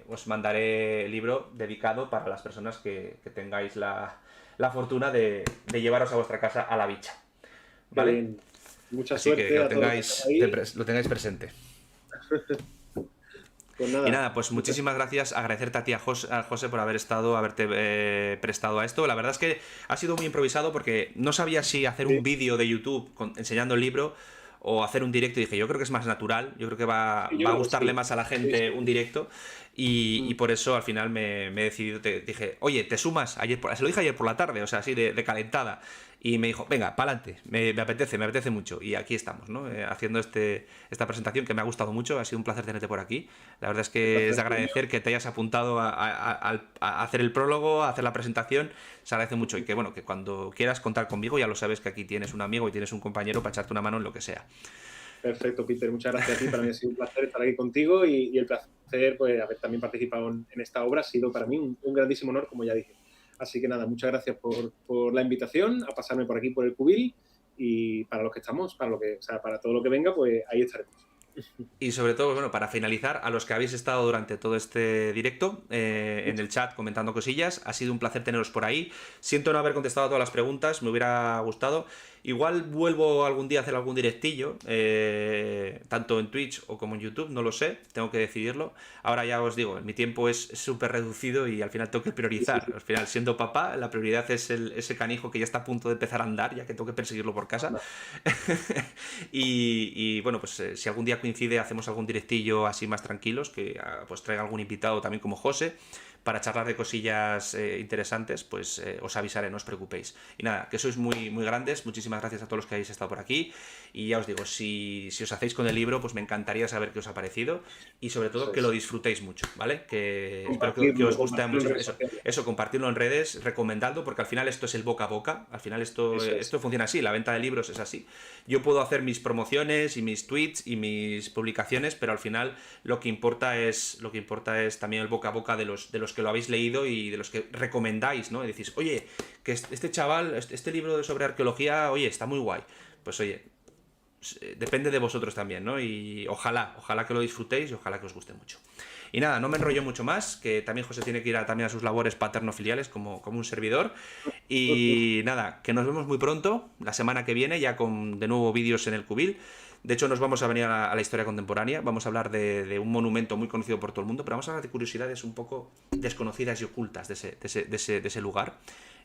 os mandaré el libro dedicado para las personas que tengáis la fortuna de llevaros a vuestra casa a la bicha, ¿vale? Bien. Mucha Así suerte que a todos ahí. lo tengáis presente. Pues nada. Y nada, pues muchísimas gracias, agradecerte a ti, a José, por haberte prestado a esto. La verdad es que ha sido muy improvisado porque no sabía si hacer un vídeo de YouTube enseñando el libro o hacer un directo, y dije, yo creo que es más natural, yo creo que va a gustarle más a la gente un directo, y por eso al final me he decidido, dije, oye, ¿te sumas? Se lo dije ayer por la tarde, o sea, así de calentada, y me dijo, venga, pa'lante, me apetece mucho, y aquí estamos, ¿no? Haciendo esta presentación que me ha gustado mucho, ha sido un placer tenerte por aquí. La verdad es que es de agradecer que te hayas apuntado a hacer el prólogo, a hacer la presentación, se agradece mucho, y que bueno, que cuando quieras contar conmigo, ya lo sabes que aquí tienes un amigo y tienes un compañero para echarte una mano en lo que sea. Perfecto, Peter, muchas gracias a ti, para mí ha sido un placer estar aquí contigo, y el placer, pues, haber también participado en esta obra ha sido para mí un grandísimo honor, como ya dije. Así que nada, muchas gracias por la invitación a pasarme por aquí, por el Cubil, y para los que estamos, para todo lo que venga, pues ahí estaremos. Y sobre todo, bueno, para finalizar, a los que habéis estado durante todo este directo en el chat comentando cosillas, ha sido un placer teneros por ahí. Siento no haber contestado a todas las preguntas, me hubiera gustado. Igual vuelvo algún día a hacer algún directillo, tanto en Twitch o como en YouTube, no lo sé, tengo que decidirlo. Ahora ya os digo, mi tiempo es súper reducido y al final tengo que priorizar. Al final, siendo papá, la prioridad es ese canijo que ya está a punto de empezar a andar, ya que tengo que perseguirlo por casa. y bueno, pues si algún día coincide, hacemos algún directillo así más tranquilos, que pues traiga algún invitado también como José, para charlar de cosillas interesantes, pues os avisaré, no os preocupéis. Y nada, que sois muy, muy grandes, muchísimas gracias a todos los que habéis estado por aquí, y ya os digo, si os hacéis con el libro, pues me encantaría saber qué os ha parecido, y sobre todo que lo disfrutéis mucho, ¿vale? Que espero que os guste mucho eso, compartirlo en redes, recomendadlo, porque al final esto es el boca a boca, al final esto funciona así, la venta de libros es así. Yo puedo hacer mis promociones y mis tweets y mis publicaciones, pero al final lo que importa es también el boca a boca de los que lo habéis leído y de los que recomendáis, ¿no? Y decís, oye, que este chaval, este libro sobre arqueología, oye, está muy guay. Pues oye, depende de vosotros también, ¿no? Y ojalá que lo disfrutéis y ojalá que os guste mucho. Y nada, no me enrollo mucho más, que también José tiene que ir también a sus labores paterno-filiales como un servidor. Y nada, que nos vemos muy pronto, la semana que viene, ya con de nuevo vídeos en el Cubil. De hecho, nos vamos a venir a la historia contemporánea, vamos a hablar de un monumento muy conocido por todo el mundo, pero vamos a hablar de curiosidades un poco desconocidas y ocultas de ese lugar.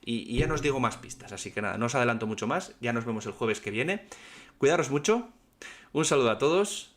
Y ya no os digo más pistas, así que nada, no os adelanto mucho más, ya nos vemos el jueves que viene. Cuidaros mucho, un saludo a todos